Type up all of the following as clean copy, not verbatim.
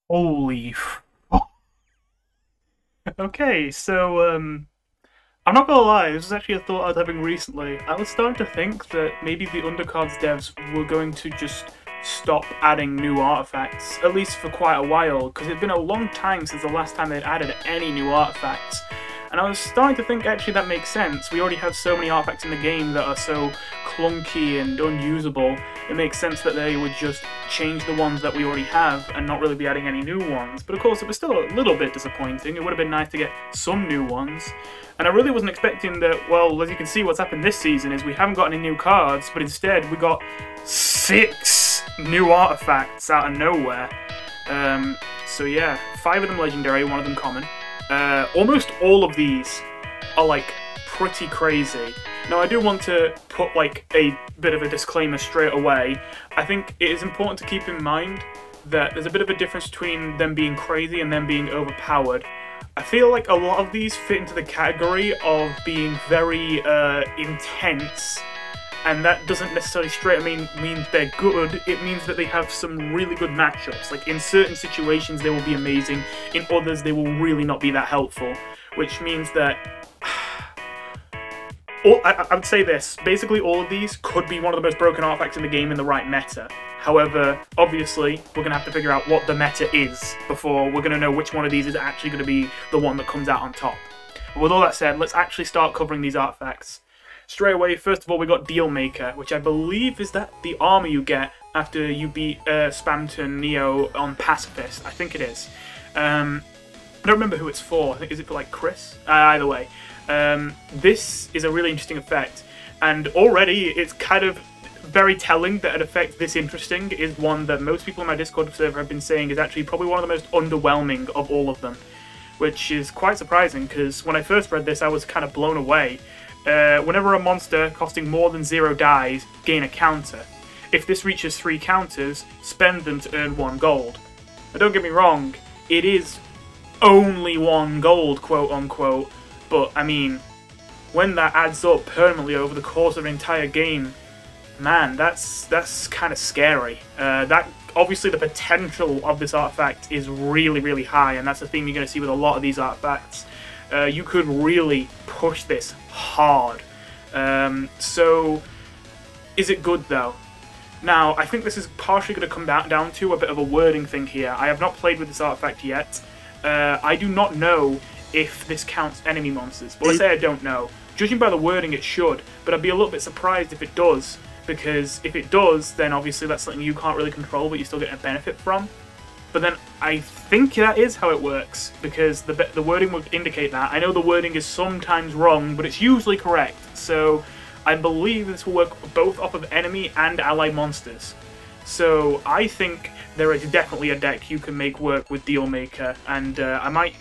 Holy Okay, so, I'm not gonna lie, this is actually a thought I was having recently. I was starting to think that maybe the Undercards devs were going to just stop adding new artifacts, at least for quite a while, because it'd been a long time since the last time they'd added any new artifacts. And I was starting to think actually that makes sense. We already have so many artifacts in the game that are so clunky and unusable. It makes sense that they would just change the ones that we already have and not really be adding any new ones. But of course it was still a little bit disappointing. It would have been nice to get some new ones. And I really wasn't expecting that, well, as you can see what's happened this season is we haven't got any new cards, but instead we got 6 new artifacts out of nowhere. So yeah, 5 of them legendary, 1 of them common. Almost all of these are like pretty crazy. Now I do want to put like a bit of a disclaimer straight away. I think it is important to keep in mind that there's a bit of a difference between them being crazy and them being overpowered. I feel like a lot of these fit into the category of being very intense, and that doesn't necessarily straight mean they're good. It means that they have some really good matchups. Like in certain situations they will be amazing, in others they will really not be that helpful, which means that I would say this, basically all of these could be one of the most broken artifacts in the game in the right meta. However, obviously, we're going to have to figure out what the meta is before we're going to know which one of these is actually going to be the one that comes out on top. But with all that said, let's actually start covering these artifacts. Straight away, first of all, we got Dealmaker, which I believe is that the armor you get after you beat Spamton Neo on Pacifist. I think it is. I don't remember who it's for. I think, is it for like Chris? Either way. This is a really interesting effect, and already it's kind of very telling that an effect this interesting is one that most people in my Discord server have been saying is actually probably one of the most underwhelming of all of them, which is quite surprising because when I first read this I was kind of blown away. Whenever a monster costing more than 0 dies, gain a counter. If this reaches 3 counters, spend them to earn 1 gold. Now don't get me wrong, it is only 1 gold, quote unquote, but I mean, when that adds up permanently over the course of an entire game, man, that's kind of scary. That obviously the potential of this artifact is really, really high, and that's the thing you're going to see with a lot of these artifacts. You could really push this hard. So, is it good though? Now, I think this is partially going to come down to a bit of a wording thing here. I have not played with this artifact yet. I do not know if this counts enemy monsters. But let's say I don't know. Judging by the wording, it should, but I'd be a little bit surprised if it does, because if it does, then obviously that's something you can't really control, but you still get a benefit from. But then I think that is how it works, because the wording would indicate that. I know the wording is sometimes wrong, but it's usually correct. So I believe this will work both off of enemy and ally monsters. So I think there is definitely a deck you can make work with Dealmaker, and I might,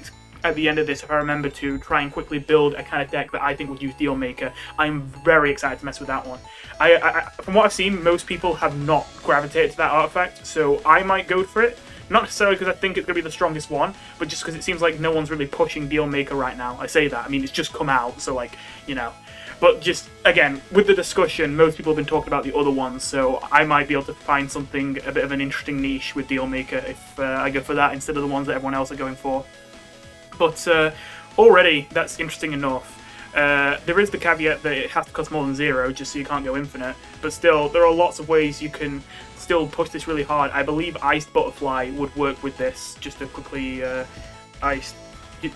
at the end of this, if I remember to, try and quickly build a kind of deck that I think would use Dealmaker. I'm very excited to mess with that one. From what I've seen, most people have not gravitated to that artifact, so I might go for it. Not necessarily because I think it's going to be the strongest one, but just because it seems like no one's really pushing Dealmaker right now. I say that, I mean, it's just come out, so like, you know. But just, again, with the discussion, most people have been talking about the other ones, so I might be able to find something, a bit of an interesting niche with Dealmaker if I go for that instead of the ones that everyone else are going for. But already, that's interesting enough. There is the caveat that it has to cost more than 0, just so you can't go infinite, but still, there are lots of ways you can still push this really hard. I believe Iced Butterfly would work with this, just to quickly Iced.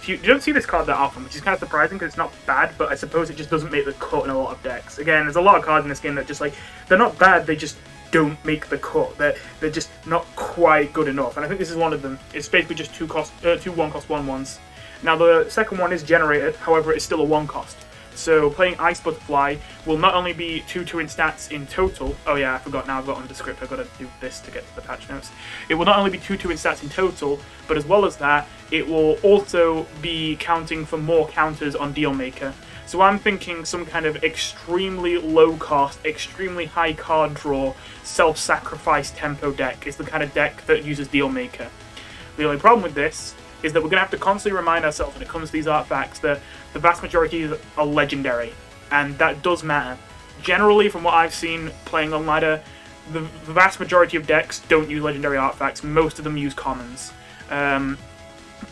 You don't see this card that often, which is kind of surprising because it's not bad, but I suppose it just doesn't make the cut in a lot of decks. Again, there's a lot of cards in this game that just like, they're not bad, they just don't make the cut. They're just not quite good enough, and I think this is one of them. It's basically just two 1-cost 1/1s. Now the second one is generated, however it's still a 1 cost. So playing Ice Butterfly will not only be 2/2 in stats in total. Oh yeah, I forgot, now I've got on the script, I've got to do this to get to the patch notes. It will not only be 2/2 in stats in total, but as well as that, it will also be counting for more counters on Dealmaker. So I'm thinking some kind of extremely low cost, extremely high card draw, self-sacrifice tempo deck is the kind of deck that uses Dealmaker. The only problem with this is that we're going to have to constantly remind ourselves when it comes to these artifacts that the vast majority are legendary, and that does matter. Generally, from what I've seen playing on ladder, the vast majority of decks don't use legendary artifacts, most of them use commons.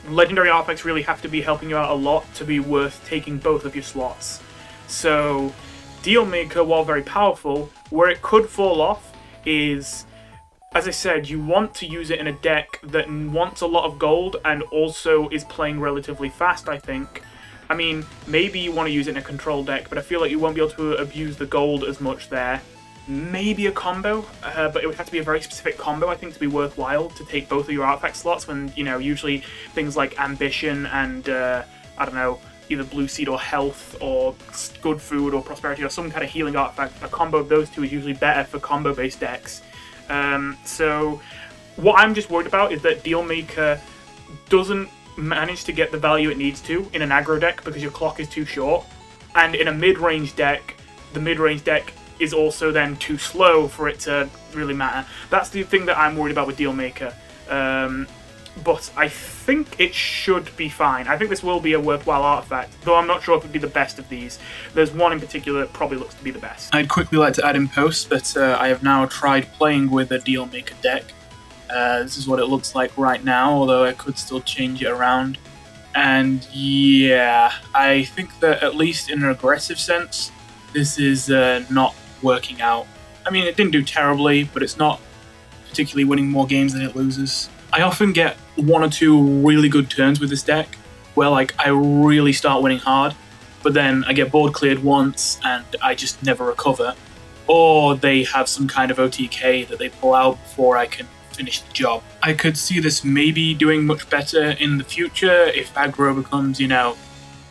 Legendary artifacts really have to be helping you out a lot to be worth taking both of your slots. So Dealmaker, while very powerful, where it could fall off is, as I said, you want to use it in a deck that wants a lot of gold and also is playing relatively fast, I think. I mean, maybe you want to use it in a control deck, but I feel like you won't be able to abuse the gold as much there. Maybe a combo, but it would have to be a very specific combo, I think, to be worthwhile to take both of your artifact slots when, you know, usually things like Ambition and, I don't know, either Blue Seed or Health or Good Food or Prosperity or some kind of healing artifact. A combo of those two is usually better for combo-based decks. So what I'm just worried about is that Dealmaker doesn't manage to get the value it needs to in an aggro deck because your clock is too short, and in a mid-range deck, the mid-range deck is also then too slow for it to really matter. That's the thing that I'm worried about with Dealmaker. But I think it should be fine. I think this will be a worthwhile artifact, though I'm not sure if it would be the best of these. There's one in particular that probably looks to be the best. I'd quickly like to add in post that I have now tried playing with a Dealmaker deck. This is what it looks like right now, although I could still change it around. And yeah, I think that at least in an aggressive sense, this is not working out. I mean, it didn't do terribly, but it's not particularly winning more games than it loses. I often get one or two really good turns with this deck, where like I really start winning hard, but then I get board cleared once and I just never recover. Or they have some kind of OTK that they pull out before I can finish the job. I could see this maybe doing much better in the future if aggro becomes, you know,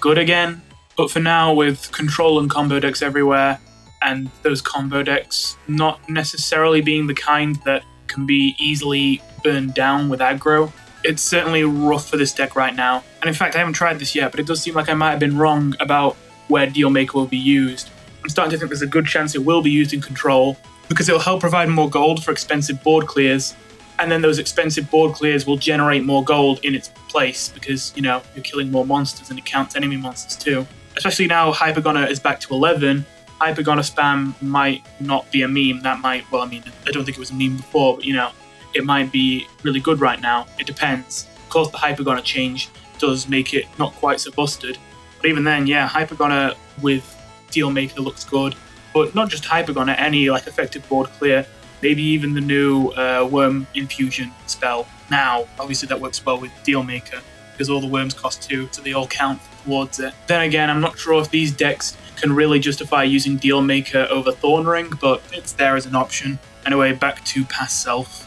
good again. But for now, with control and combo decks everywhere, and those combo decks not necessarily being the kind that can be easily burned down with aggro, it's certainly rough for this deck right now. And in fact, I haven't tried this yet, but it does seem like I might have been wrong about where Dealmaker will be used. I'm starting to think there's a good chance it will be used in control, because it'll help provide more gold for expensive board clears, and then those expensive board clears will generate more gold in its place, because, you know, you're killing more monsters and it counts enemy monsters too. Especially now Hypergonner is back to 11, Hypergonner spam might not be a meme. That might, well, I mean, I don't think it was a meme before, but, you know, it might be really good right now. It depends. Of course, the Hypergonner change does make it not quite so busted. But even then, yeah, Hypergonner with Dealmaker looks good. But not just Hypergonner, any like effective board clear. Maybe even the new Worm Infusion spell. Now, obviously that works well with Dealmaker, because all the worms cost 2, so they all count towards it. Then again, I'm not sure if these decks can really justify using Dealmaker over Thorn Ring, but it's there as an option. Anyway, back to past self.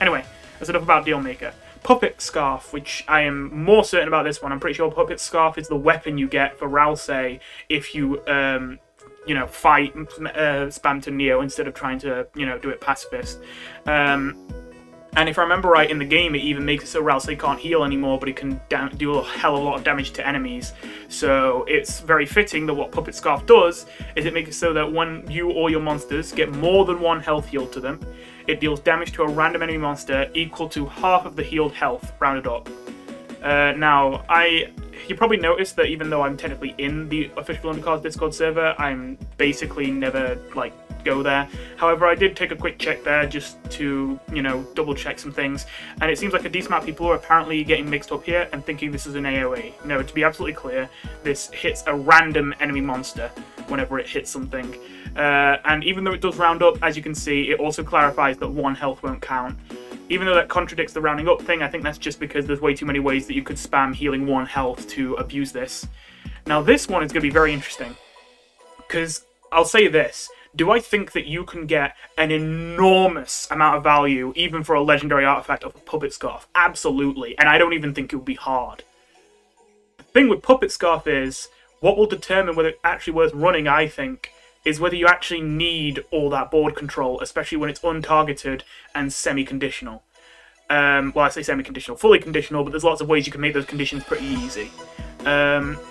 Anyway, that's enough about Dealmaker. Puppet Scarf, which I am more certain about this one. I'm pretty sure Puppet Scarf is the weapon you get for Ralsei if you, you know, fight Spamton Neo instead of trying to, you know, do it pacifist. And if I remember right, in the game, it even makes it so Ralsei can't heal anymore, but it can do a hell of a lot of damage to enemies. So it's very fitting that what Puppet Scarf does is it makes it so that when you or your monsters get more than 1 health healed to them, it deals damage to a random enemy monster equal to half of the healed health, rounded up. Now, you probably noticed that even though I'm technically in the official Undercards Discord server, I'm basically never, like, go there. However, I did take a quick check there just to, you know, double check some things, and it seems like a decent amount of people are apparently getting mixed up here and thinking this is an AoE. No, to be absolutely clear, this hits a random enemy monster whenever it hits something. And even though it does round up, as you can see, it also clarifies that 1 health won't count. Even though that contradicts the rounding up thing, I think that's just because there's way too many ways that you could spam healing 1 health to abuse this. Now this one is going to be very interesting, because I'll say this, do I think that you can get an enormous amount of value, even for a legendary artifact of a Puppet Scarf? Absolutely, and I don't even think it would be hard. The thing with Puppet Scarf is, what will determine whether it's actually worth running, I think, is whether you actually need all that board control, especially when it's untargeted and semi-conditional. Well, I say semi-conditional, fully conditional, but there's lots of ways you can make those conditions pretty easy.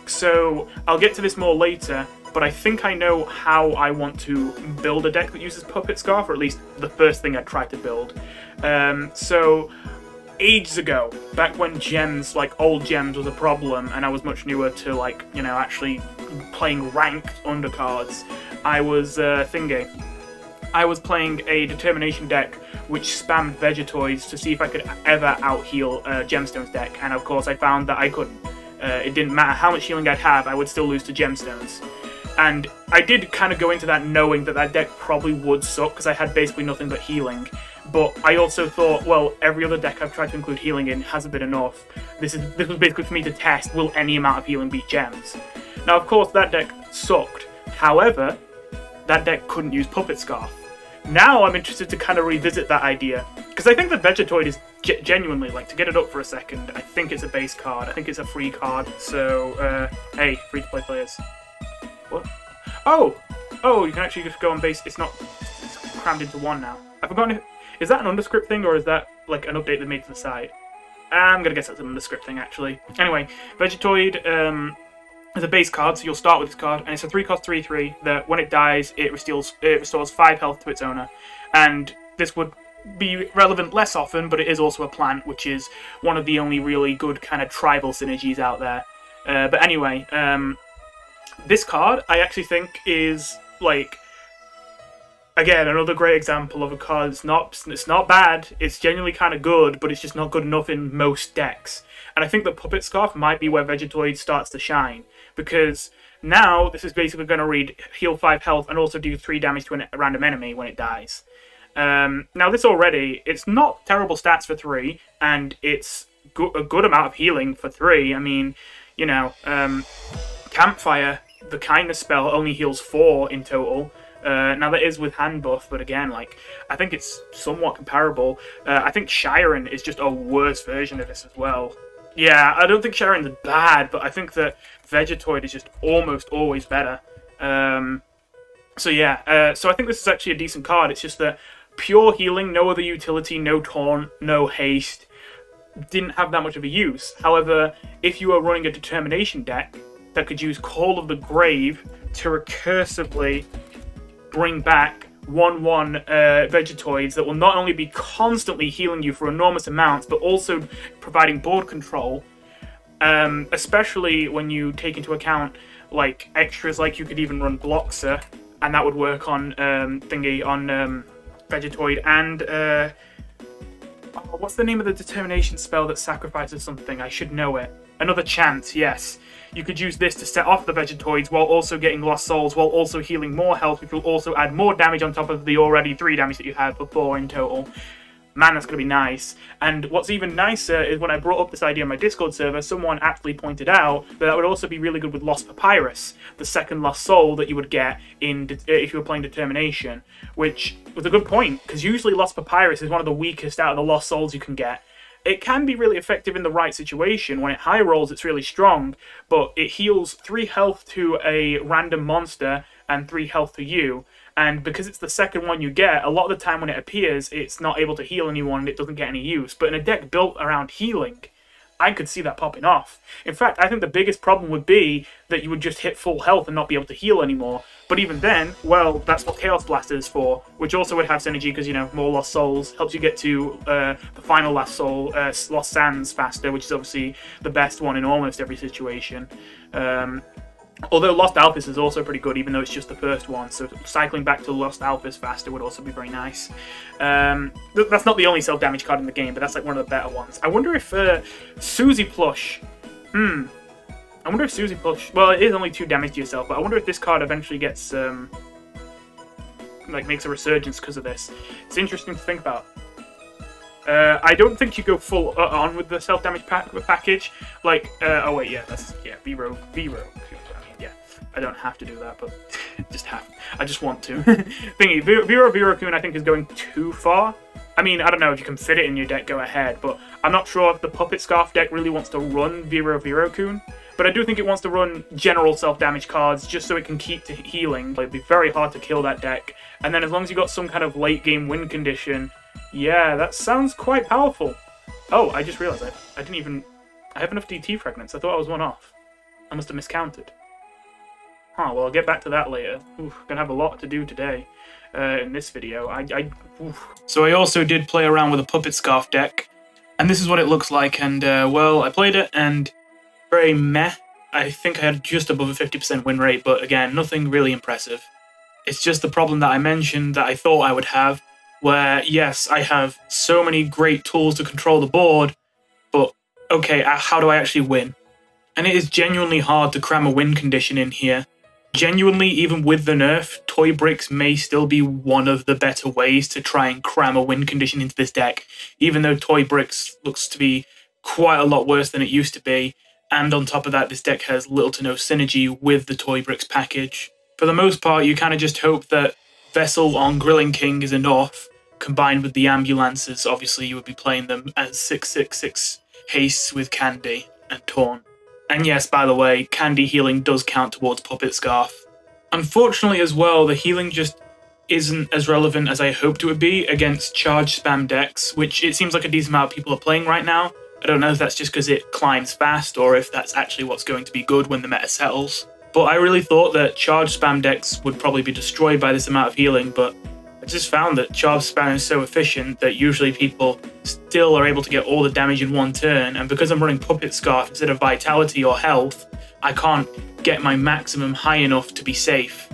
So I'll get to this more later, but I think I know how I want to build a deck that uses Puppet Scarf, or at least the first thing I tried to build. So ages ago, back when gems, like old gems, was a problem, and I was much newer to, like, you know, actually playing ranked undercards, I was playing a determination deck which spammed Vegetoids to see if I could ever out-heal Gemstones deck, and of course I found that I couldn't. It didn't matter how much healing I'd have, I would still lose to Gemstones. And I did kind of go into that knowing that that deck probably would suck, because I had basically nothing but healing. But I also thought, well, every other deck I've tried to include healing in hasn't been enough. This was basically for me to test, will any amount of healing beat Gems? Now, of course, that deck sucked. However, that deck couldn't use Puppet Scarf. Now I'm interested to kind of revisit that idea, because I think that Vegetoid is genuinely, like, to get it up for a second, I think it's a base card, I think it's a free card, so, hey, free-to-play players. What? Oh! Oh, you can actually just go on base, it's crammed into one now. I've forgotten if, is that an underscript thing, or is that, like, an update they made to the side? I'm gonna guess that's an underscript thing, actually. Anyway, Vegetoid, is a base card, so you'll start with this card, and it's a 3-cost 3/3 that when it dies, it restores 5 health to its owner. And this would be relevant less often, but it is also a plant, which is one of the only really good kind of tribal synergies out there. But anyway, this card I actually think is, like, again, another great example of a card it's not bad, it's genuinely kind of good, but it's just not good enough in most decks. And I think that Puppet Scarf might be where Vegetoid starts to shine, because now this is basically going to heal 5 health and also do 3 damage to a random enemy when it dies. Now this already, it's not terrible stats for 3, and it's a good amount of healing for 3. I mean, you know, Campfire, the kindness spell, only heals 4 in total. Now that is with hand buff, but again, like, I think it's somewhat comparable. I think Shiren is just a worse version of this as well. Yeah, I don't think Shiren's bad, but I think that Vegetoid is just almost always better. So yeah, so I think this is actually a decent card. It's just that pure healing, no other utility, no taunt, no haste, didn't have that much of a use. However, if you are running a determination deck that could use Call of the Grave to recursively bring back 1/1 Vegetoids that will not only be constantly healing you for enormous amounts, but also providing board control, especially when you take into account like extras, like you could even run Bloxer, and that would work on Vegetoid, and what's the name of the determination spell that sacrifices something? I should know it. Another Chance, yes. You could use this to set off the Vegetoids while also getting Lost Souls, while also healing more health, which will also add more damage on top of the already 3 damage that you had before in total. Man, that's going to be nice. And what's even nicer is when I brought up this idea on my Discord server, someone actually pointed out that that would also be really good with Lost Papyrus, the second Lost Soul that you would get if you were playing Determination, which was a good point, because usually Lost Papyrus is one of the weakest out of the Lost Souls you can get. It can be really effective in the right situation. When it high rolls, it's really strong, but it heals 3 health to a random monster and 3 health to you. And because it's the second one you get, a lot of the time when it appears, it's not able to heal anyone and it doesn't get any use. But in a deck built around healing, I could see that popping off. In fact, I think the biggest problem would be that you would just hit full health and not be able to heal anymore. But even then, well, that's what Chaos Blaster is for, which also would have synergy because, you know, more Lost Souls helps you get to the final Lost Soul, Lost Sands faster, which is obviously the best one in almost every situation. Although Lost Alphys is also pretty good, even though it's just the first one, so cycling back to Lost Alphys faster would also be very nice. That's not the only self-damage card in the game, but that's like one of the better ones. I wonder if Susie Plush... I wonder if Susie Plush... Well, it is only 2 damage to yourself, but I wonder if this card eventually gets... like, makes a resurgence because of this. It's interesting to think about. I don't think you go full on with the self-damage package. Like, oh wait, yeah, that's... Yeah, V-Rogue. Yeah, I don't have to do that, but I just want to. Thingy, Veerokun I think is going too far. I mean, I don't know if you can fit it in your deck, go ahead, but I'm not sure if the Puppet Scarf deck really wants to run Veerokun. But I do think it wants to run general self-damage cards just so it can keep to healing. It'd be very hard to kill that deck. And then as long as you got some kind of late-game win condition, yeah, that sounds quite powerful. Oh, I just realized I didn't even... I have enough DT fragments. I thought I was one off. I must have miscounted. Huh, well, I'll get back to that later. Oof, gonna have a lot to do today in this video. So I also did play around with a Puppet Scarf deck, and this is what it looks like, and, well, I played it, and very meh. I think I had just above a 50% win rate, but again, nothing really impressive. It's just the problem that I mentioned that I thought I would have, where, yes, I have so many great tools to control the board, but okay, how do I actually win? And it is genuinely hard to cram a win condition in here. Genuinely, even with the nerf, Toy Bricks may still be one of the better ways to try and cram a win condition into this deck, even though Toy Bricks looks to be quite a lot worse than it used to be, and on top of that, this deck has little to no synergy with the Toy Bricks package. For the most part, you kind of just hope that Vessel on Grilling King is enough, combined with the ambulances. Obviously, you would be playing them as 6/6/6 hastes with Candy and Torn. And yes, by the way, Candy healing does count towards Puppet Scarf. Unfortunately as well, the healing just isn't as relevant as I hoped it would be against charge spam decks, which it seems like a decent amount of people are playing right now. I don't know if that's just because it climbs fast or if that's actually what's going to be good when the meta settles. But I really thought that charge spam decks would probably be destroyed by this amount of healing, but I just found that charge spam is so efficient that usually people still are able to get all the damage in one turn, and because I'm running Puppet Scarf instead of Vitality or Health, I can't get my maximum high enough to be safe.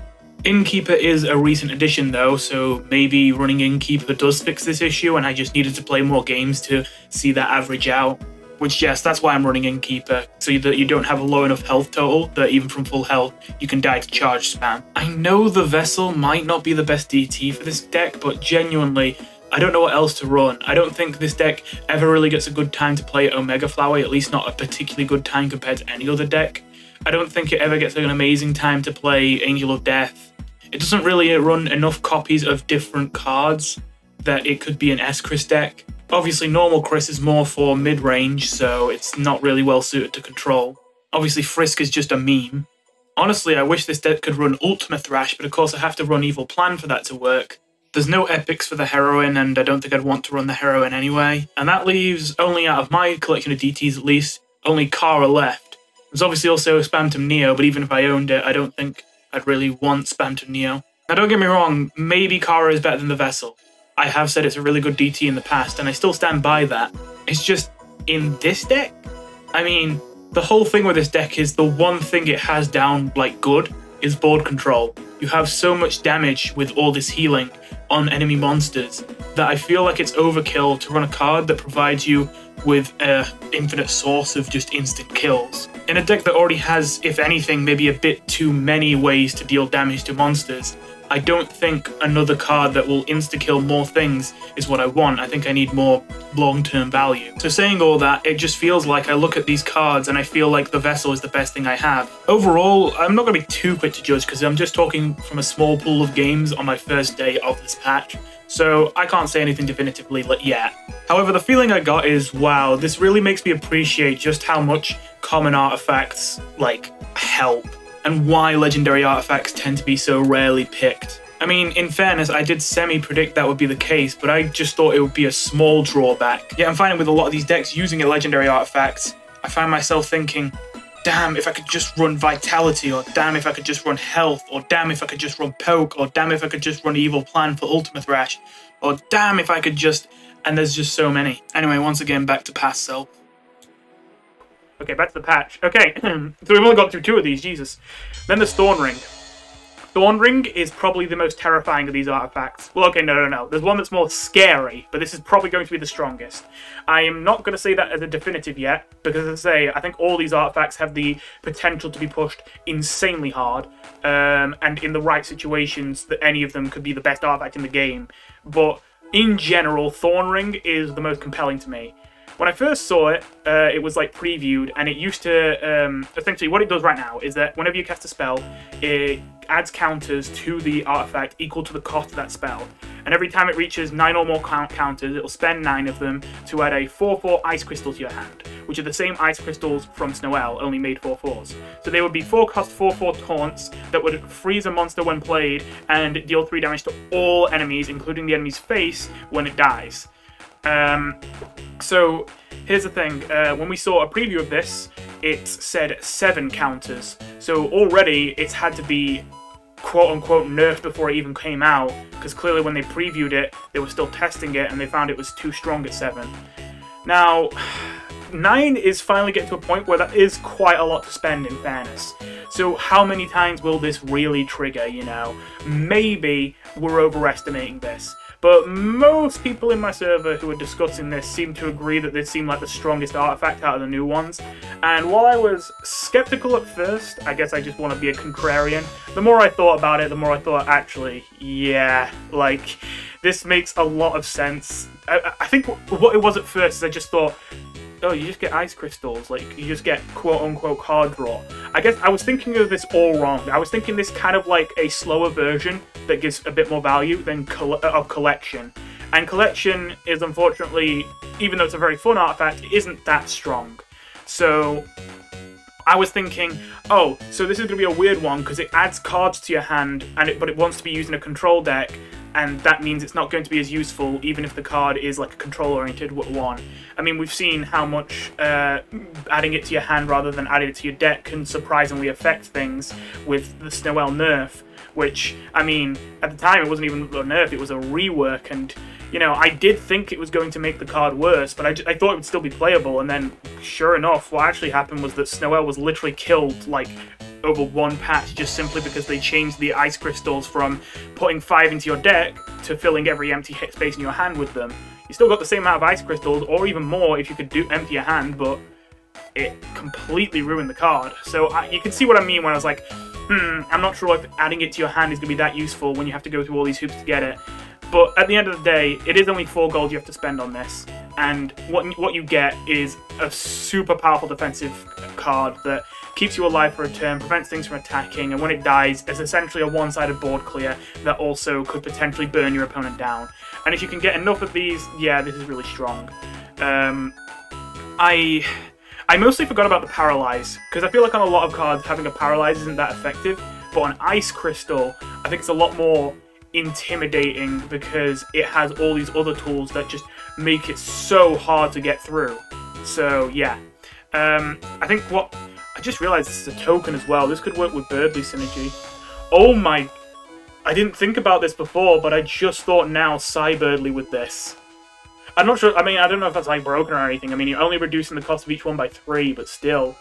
Innkeeper is a recent addition though, so maybe running Innkeeper does fix this issue and I just needed to play more games to see that average out. Which, yes, that's why I'm running Innkeeper, so that you don't have a low enough health total that even from full health, you can die to charge spam. I know the Vessel might not be the best DT for this deck, but genuinely, I don't know what else to run. I don't think this deck ever really gets a good time to play Omega Flower, at least not a particularly good time compared to any other deck. I don't think it ever gets an amazing time to play Angel of Death. It doesn't really run enough copies of different cards that it could be an S-Chris deck. Obviously, normal Chris is more for mid-range, so it's not really well suited to control. Obviously, Frisk is just a meme. Honestly, I wish this deck could run Ultima Thrash, but of course I have to run Evil Plan for that to work. There's no epics for the heroine, and I don't think I'd want to run the heroine anyway. And that leaves, only out of my collection of DTs at least, only Kara left. There's obviously also Spamton Neo, but even if I owned it, I don't think I'd really want Spamton Neo. Now don't get me wrong, maybe Kara is better than the Vessel. I have said it's a really good DT in the past, and I still stand by that. It's just, in this deck? I mean, the whole thing with this deck is the one thing it has down, like, good, is board control. You have so much damage with all this healing on enemy monsters that I feel like it's overkill to run a card that provides you with an infinite source of just instant kills. In a deck that already has, if anything, maybe a bit too many ways to deal damage to monsters, I don't think another card that will insta-kill more things is what I want. I think I need more long-term value. So saying all that, it just feels like I look at these cards and I feel like the Vessel is the best thing I have. Overall, I'm not going to be too quick to judge because I'm just talking from a small pool of games on my first day of this patch, so I can't say anything definitively yet. However, the feeling I got is, wow, this really makes me appreciate just how much common artifacts, like, help, and why legendary artifacts tend to be so rarely picked. I mean, in fairness, I did semi-predict that would be the case, but I just thought it would be a small drawback. Yet I'm finding with a lot of these decks using a legendary artifacts, I find myself thinking, damn, if I could just run Vitality, or damn if I could just run Health, or damn if I could just run Poke, or damn if I could just run Evil Plan for Ultima Thrash, or damn if I could just... and there's just so many. Anyway, once again, back to past self. Okay, back to the patch. Okay, so we've only got through 2 of these, Jesus. Then there's Thorn Ring. Thorn Ring is probably the most terrifying of these artifacts. Well, okay, no. There's one that's more scary, but this is probably going to be the strongest. I am not going to say that as a definitive yet, because as I say, I think all these artifacts have the potential to be pushed insanely hard, and in the right situations, that any of them could be the best artifact in the game. But in general, Thorn Ring is the most compelling to me. When I first saw it, it was like previewed, and it used to, essentially what it does right now is that whenever you cast a spell, it adds counters to the artifact equal to the cost of that spell. And every time it reaches 9 or more counters, it'll spend 9 of them to add a 4/4 ice crystal to your hand, which are the same ice crystals from Snow, only made 4/4s. So they would be 4-cost 4/4 taunts that would freeze a monster when played and deal 3 damage to all enemies, including the enemy's face, when it dies. So here's the thing, when we saw a preview of this, it said 7 counters. So already it's had to be quote-unquote nerfed before it even came out, because clearly when they previewed it, they were still testing it and they found it was too strong at 7. Now, 9 is finally getting to a point where that is quite a lot to spend, in fairness. So how many times will this really trigger, you know? Maybe we're overestimating this. but most people in my server who are discussing this seem to agree that this seemed like the strongest artifact out of the new ones. And while I was skeptical at first, I guess I just want to be a contrarian, the more I thought about it, the more I thought, actually, yeah, like, this makes a lot of sense. I think what it was at first is I just thought, oh, you just get ice crystals, like, you just get quote-unquote card draw. I guess I was thinking of this all wrong. I was thinking this kind of like a slower version that gives a bit more value than of collection. And collection is, unfortunately, even though it's a very fun artifact, it isn't that strong. So I was thinking, oh, so this is going to be a weird one because it adds cards to your hand, but it wants to be used in a control deck, and that means it's not going to be as useful even if the card is like a control-oriented one. I mean, we've seen how much adding it to your hand rather than adding it to your deck can surprisingly affect things with the Snow Nerf, which, I mean, at the time it wasn't even a nerf, it was a rework, and, you know, I did think it was going to make the card worse, but I thought it would still be playable, and then, sure enough, what actually happened was that Snow was literally killed, like, over one patch just simply because they changed the ice crystals from putting 5 into your deck to filling every empty space in your hand with them. You still got the same amount of ice crystals, or even more if you could empty your hand, but it completely ruined the card. So you can see what I mean when I was like, I'm not sure if adding it to your hand is going to be that useful when you have to go through all these hoops to get it. But at the end of the day, it is only 4 gold you have to spend on this, and what you get is a super powerful defensive card that keeps you alive for a turn, prevents things from attacking, and when it dies, it's essentially a one-sided board clear that also could potentially burn your opponent down. And if you can get enough of these, yeah, this is really strong. I mostly forgot about the Paralyze, because I feel like on a lot of cards, having a Paralyze isn't that effective, but on Ice Crystal, I think it's a lot more intimidating because it has all these other tools that just make it so hard to get through. So, yeah. I think I just realized this is a token as well. This could work with Birdly synergy. Oh my... I didn't think about this before, but I just thought now Birdly with this. I'm not sure, I mean, I don't know if that's like broken or anything. I mean, you're only reducing the cost of each one by 3, but still.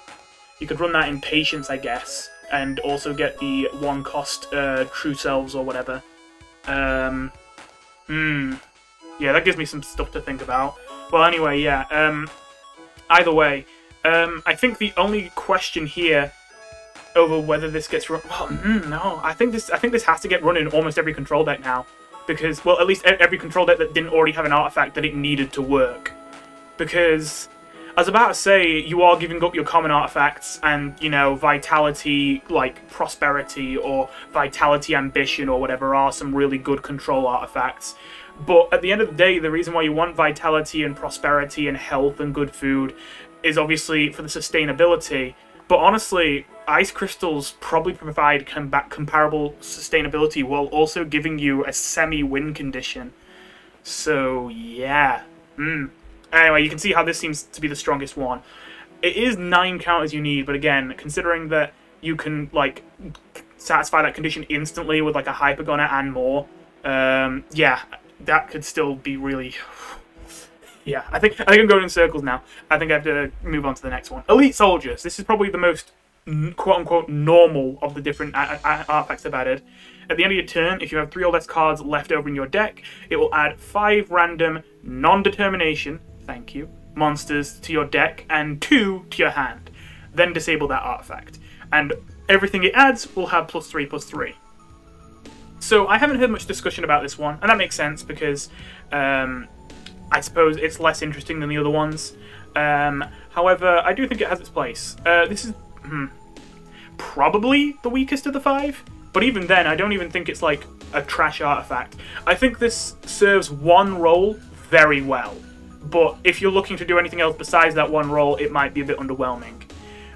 You could run that in Patience, I guess, and also get the 1 cost True Selves or whatever. Yeah, that gives me some stuff to think about. Well, anyway, yeah, either way, I think the only question here over whether this gets run... Well, no, I think this has to get run in almost every control deck now. Because, well, at least every control deck that didn't already have an artifact that it needed to work. Because, I was about to say, you are giving up your common artifacts and, you know, Vitality, like Prosperity, or Vitality Ambition, or whatever, are some really good control artifacts. But at the end of the day, the reason why you want Vitality and Prosperity and Health and good food is obviously for the sustainability. But honestly, Ice Crystals probably provide comparable sustainability while also giving you a semi-win condition. So, yeah. Anyway, you can see how this seems to be the strongest one. It is 9 counters you need, but again, considering that you can, like, satisfy that condition instantly with, like, a Hypergunner and more, yeah, that could still be really... Yeah, I think I'm going in circles now. I think I have to move on to the next one. Elite Soldiers. This is probably the most quote-unquote normal of the different artifacts I've added. At the end of your turn, if you have 3 or less cards left over in your deck, it will add 5 random non-determination, thank you, monsters to your deck and 2 to your hand. Then disable that artifact. And everything it adds will have +3/+3. So I haven't heard much discussion about this one, and that makes sense because... I suppose it's less interesting than the other ones. However, I do think it has its place. This is probably the weakest of the 5, but even then, I don't even think it's like a trash artifact. I think this serves one role very well, but if you're looking to do anything else besides that one role, it might be a bit underwhelming.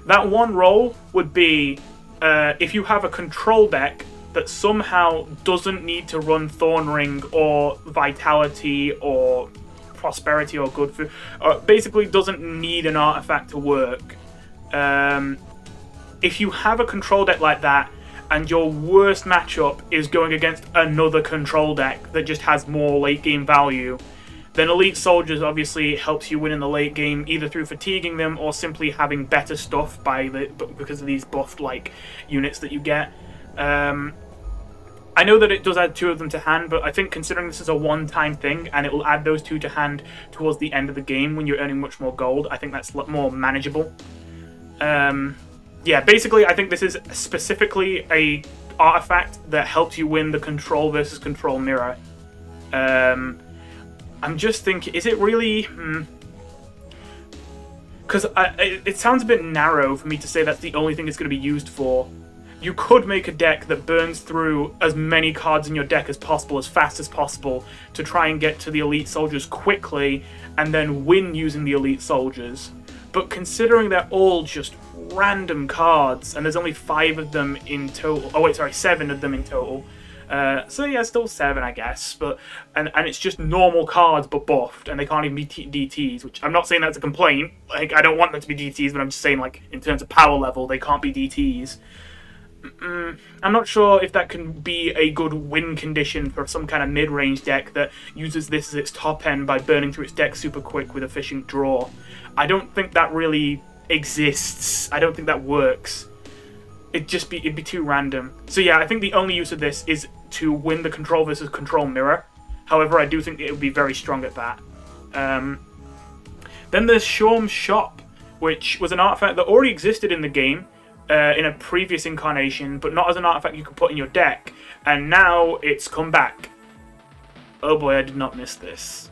That one role would be if you have a control deck that somehow doesn't need to run Thorn Ring or Vitality or Prosperity or good food, basically doesn't need an artifact to work. If you have a control deck like that and your worst matchup is going against another control deck that just has more late game value, then Elite Soldiers obviously helps you win in the late game either through fatiguing them or simply having better stuff because of these buffed like units that you get. I I know that it does add 2 of them to hand, but I think considering this is a one-time thing and it will add those 2 to hand towards the end of the game when you're earning much more gold, I think that's more manageable. Yeah, basically I think this is specifically a artifact that helps you win the control versus control mirror. I'm just thinking, is it really... Because it sounds a bit narrow for me to say that's the only thing it's going to be used for. You could make a deck that burns through as many cards in your deck as possible, as fast as possible, to try and get to the elite soldiers quickly, and then win using the elite soldiers. But considering they're all just random cards, and there's only 5 of them in total... Oh wait, sorry, 7 of them in total. So yeah, still 7, I guess. But and it's just normal cards, but buffed, and they can't even be DTs, which I'm not saying that's a complaint. Like, I don't want them to be DTs, but I'm just saying, like, in terms of power level, they can't be DTs. I'm not sure if that can be a good win condition for some kind of mid-range deck that uses this as its top end by burning through its deck super quick with efficient draw. I don't think that really exists. I don't think that works. It'd be too random. So yeah, I think the only use of this is to win the control versus control mirror. However, I do think it would be very strong at that. Then there's Shawm's Shop, which was an artifact that already existed in the game in a previous incarnation, but not as an artifact you could put in your deck. And now it's come back. Oh boy, I did not miss this.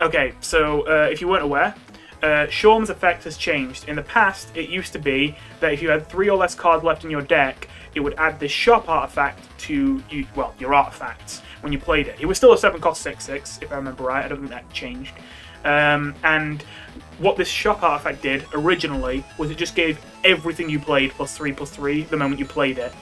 Okay, so if you weren't aware, Shawm's effect has changed. In the past, it used to be that if you had 3 or less cards left in your deck, it would add this shop artifact to your artifacts when you played it. It was still a 7-cost 6/6, if I remember right. I don't think that changed. And what this shop artifact did originally was it just gave everything you played +3/+3 the moment you played it.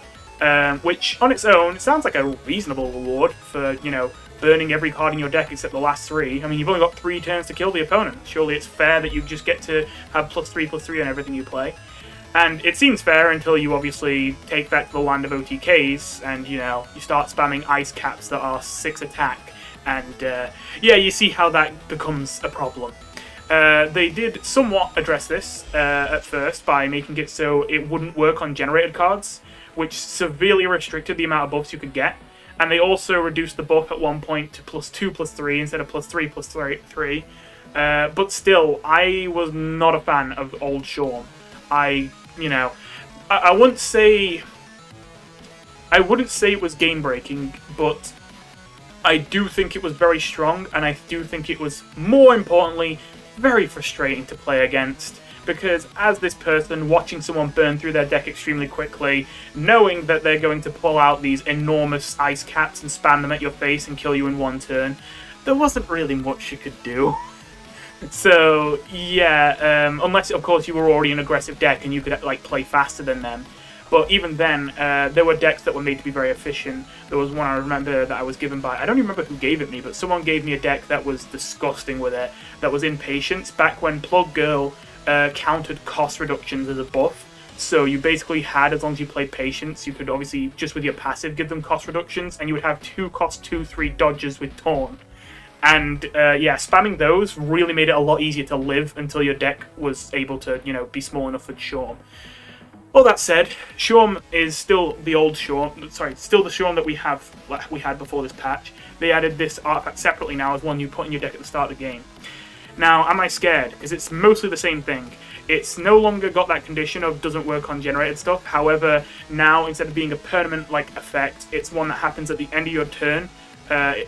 Which on its own, it sounds like a reasonable reward for, you know, burning every card in your deck except the last 3. I mean, you've only got 3 turns to kill the opponent. Surely it's fair that you just get to have +3/+3 on everything you play. And it seems fair until you obviously take back the land of OTKs and, you know, you start spamming ice caps that are 6 attack. And, yeah, you see how that becomes a problem. They did somewhat address this at first by making it so it wouldn't work on generated cards, which severely restricted the amount of buffs you could get. And they also reduced the buff at one point to +2/+3 instead of +3/+3. But still, I was not a fan of old Shawm. I wouldn't say it was game breaking, but I do think it was very strong, and I do think it was, more importantly, very frustrating to play against. Because as this person, watching someone burn through their deck extremely quickly, knowing that they're going to pull out these enormous ice caps and spam them at your face and kill you in 1 turn, there wasn't really much you could do. So, yeah, unless, of course, you were already an aggressive deck and you could, like, play faster than them. But even then, there were decks that were made to be very efficient. There was one I remember that I was given by... I don't even remember who gave it me, but someone gave me a deck that was disgusting with it, that was in Patience, back when Plug Girl countered cost reductions as a buff. So you basically had, as long as you played Patience, you could obviously, just with your passive, give them cost reductions, and you would have 2 cost 2/3 dodges with Torn. And, yeah, spamming those really made it a lot easier to live until your deck was able to, you know, be small enough for Shawm. All that said, Shawm is still the old Shawm, sorry, still the Shawm that we had before this patch. They added this artifact separately now as one you put in your deck at the start of the game. Now, am I scared? Because it's mostly the same thing. It's no longer got that condition of doesn't work on generated stuff. However, now, instead of being a permanent-like effect, it's one that happens at the end of your turn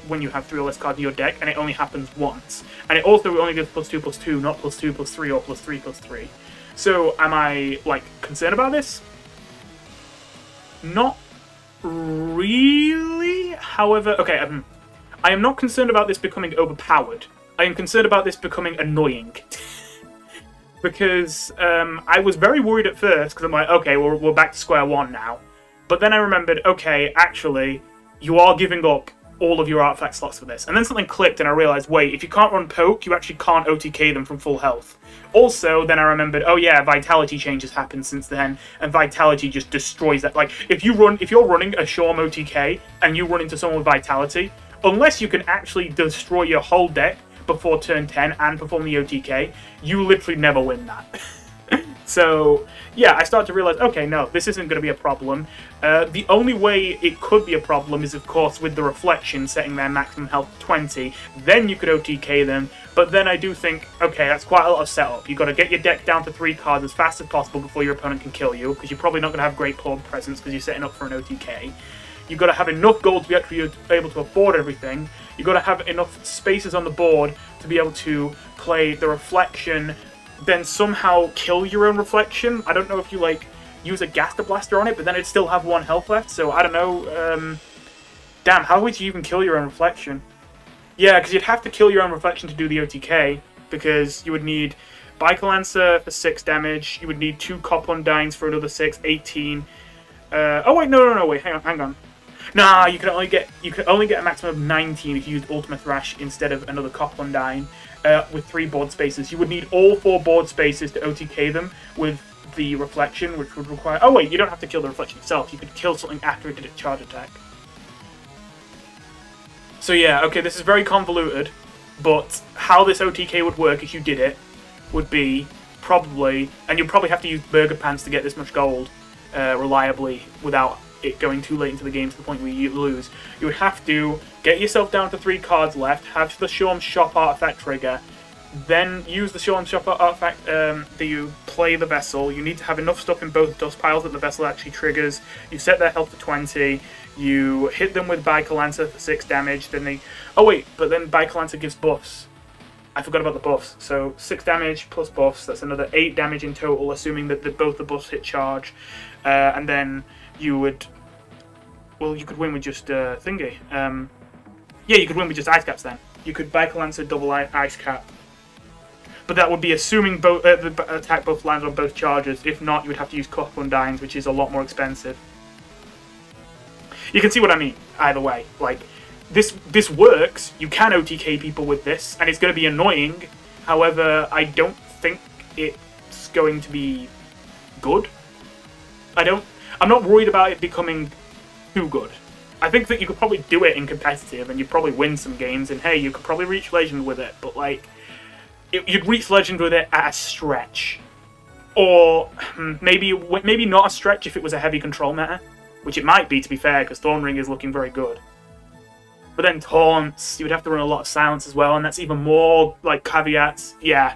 when you have 3 or less cards in your deck, and it only happens once. And it also only gives +2/+2, not +2/+3 or +3/+3. So, am I, like, concerned about this? Not really. However, okay, I am not concerned about this becoming overpowered. I am concerned about this becoming annoying. Because I was very worried at first, because I'm like, okay, we're back to square one now. But then I remembered, okay, actually, you are giving up all of your artifact slots for this. And then something clicked and I realized, wait, if you can't run poke, you actually can't OTK them from full health. Also, then I remembered, oh yeah, vitality changes happened since then, and vitality just destroys that. Like, if you're running a Shawm OTK and you run into someone with vitality, unless you can actually destroy your whole deck before turn 10 and perform the OTK, you literally never win that. So, yeah, I started to realize, okay, no, this isn't going to be a problem. The only way it could be a problem is, of course, with the reflection setting their maximum health to 20. Then you could OTK them, but then I do think, okay, that's quite a lot of setup. You've got to get your deck down to 3 cards as fast as possible before your opponent can kill you, because you're probably not going to have great board presence because you're setting up for an OTK. You've got to have enough gold to be actually able to afford everything. You've got to have enough spaces on the board to be able to play the reflection, then somehow kill your own reflection. I don't know if you, like, use a Gaster Blaster on it, but then it'd still have 1 health left, so I don't know. Damn, how would you even kill your own reflection? Yeah, because you'd have to kill your own reflection to do the OTK, because you would need Biker Lancer for 6 damage, you would need 2 Cop Undines for another 6, 18. Oh wait, no, wait, hang on. Nah, you can only get a maximum of 19 if you used Ultima Thrash instead of another Cop Undine with 3 board spaces. You would need all 4 board spaces to OTK them with the reflection, which would require... Oh wait, you don't have to kill the reflection itself. You could kill something after it did its charge attack. So yeah, okay, this is very convoluted, but how this OTK would work if you did it would be probably... And you'd probably have to use Burger Pants to get this much gold reliably without it going too late into the game to the point where you lose. You would have to get yourself down to 3 cards left, have the Shorm Shop artifact trigger, then use the Shorm Shop artifact that you play the vessel. You need to have enough stuff in both dust piles that the vessel actually triggers. You set their health to 20, you hit them with Biker Lancer for 6 damage, then they... Oh wait, but then Biker Lancer gives buffs. I forgot about the buffs. So 6 damage plus buffs, that's another 8 damage in total, assuming that both the buffs hit charge. And then you would... Well, you could win with just thingy. Yeah, you could win with just Ice Caps then. You could Biker Lancer double Ice Cap. But that would be assuming both the attack both lands on both charges. If not, you would have to use Cop Undines, which is a lot more expensive. You can see what I mean, either way. Like, this works. You can OTK people with this, and it's going to be annoying. However, I don't think it's going to be good. I'm not worried about it becoming too good. I think that you could probably do it in competitive, and you'd probably win some games, and hey, you could probably reach Legend with it, but like, you'd reach Legend with it at a stretch. Or maybe not a stretch if it was a heavy control meta, which it might be, to be fair, because Thorn Ring is looking very good. But then taunts, you would have to run a lot of silence as well, and that's even more, like, caveats. Yeah.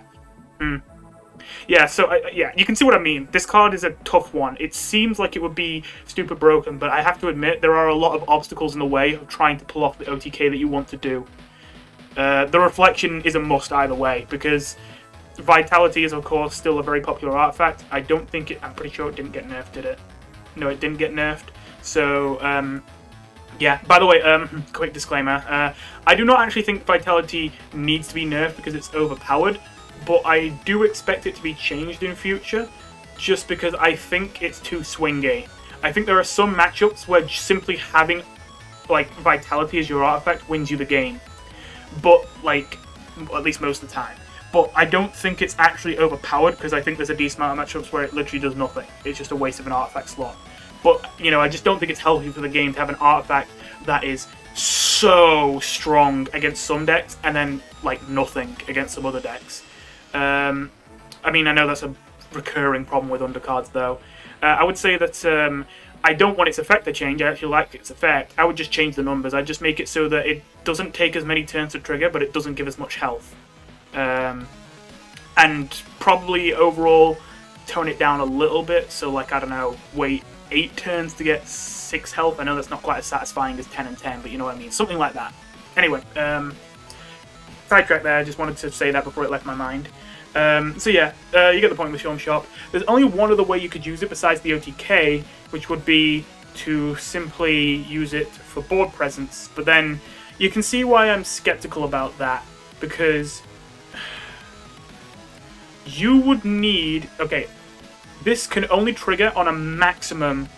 Yeah, so, yeah, you can see what I mean. This card is a tough one. It seems like it would be stupid broken, but I have to admit, there are a lot of obstacles in the way of trying to pull off the OTK that you want to do. The reflection is a must either way, because Vitality is, of course, still a very popular artifact. I don't think it... I'm pretty sure it didn't get nerfed, did it? No, it didn't get nerfed. So, yeah. By the way, quick disclaimer. I do not actually think Vitality needs to be nerfed because it's overpowered, but I do expect it to be changed in future, just because I think it's too swingy. I think there are some matchups where simply having, like, Vitality as your artifact wins you the game. But, like, at least most of the time. But I don't think it's actually overpowered, because I think there's a decent amount of matchups where it literally does nothing. It's just a waste of an artifact slot. But, you know, I just don't think it's healthy for the game to have an artifact that is so strong against some decks, and then, like, nothing against some other decks. I mean, I know that's a recurring problem with Undercards, though. I would say that I don't want its effect to change. I actually like its effect. I would just change the numbers. I'd just make it so that it doesn't take as many turns to trigger, but it doesn't give as much health. And probably overall tone it down a little bit. So, like, I don't know, wait 8 turns to get 6 health. I know that's not quite as satisfying as 10 and 10, but you know what I mean. Something like that. Anyway, sidetrack there. I just wanted to say that before it left my mind. So yeah, you get the point with Shorm Shop. There's only one other way you could use it besides the OTK, which would be to simply use it for board presence. But then you can see why I'm skeptical about that, because you would need... Okay, this can only trigger on a maximum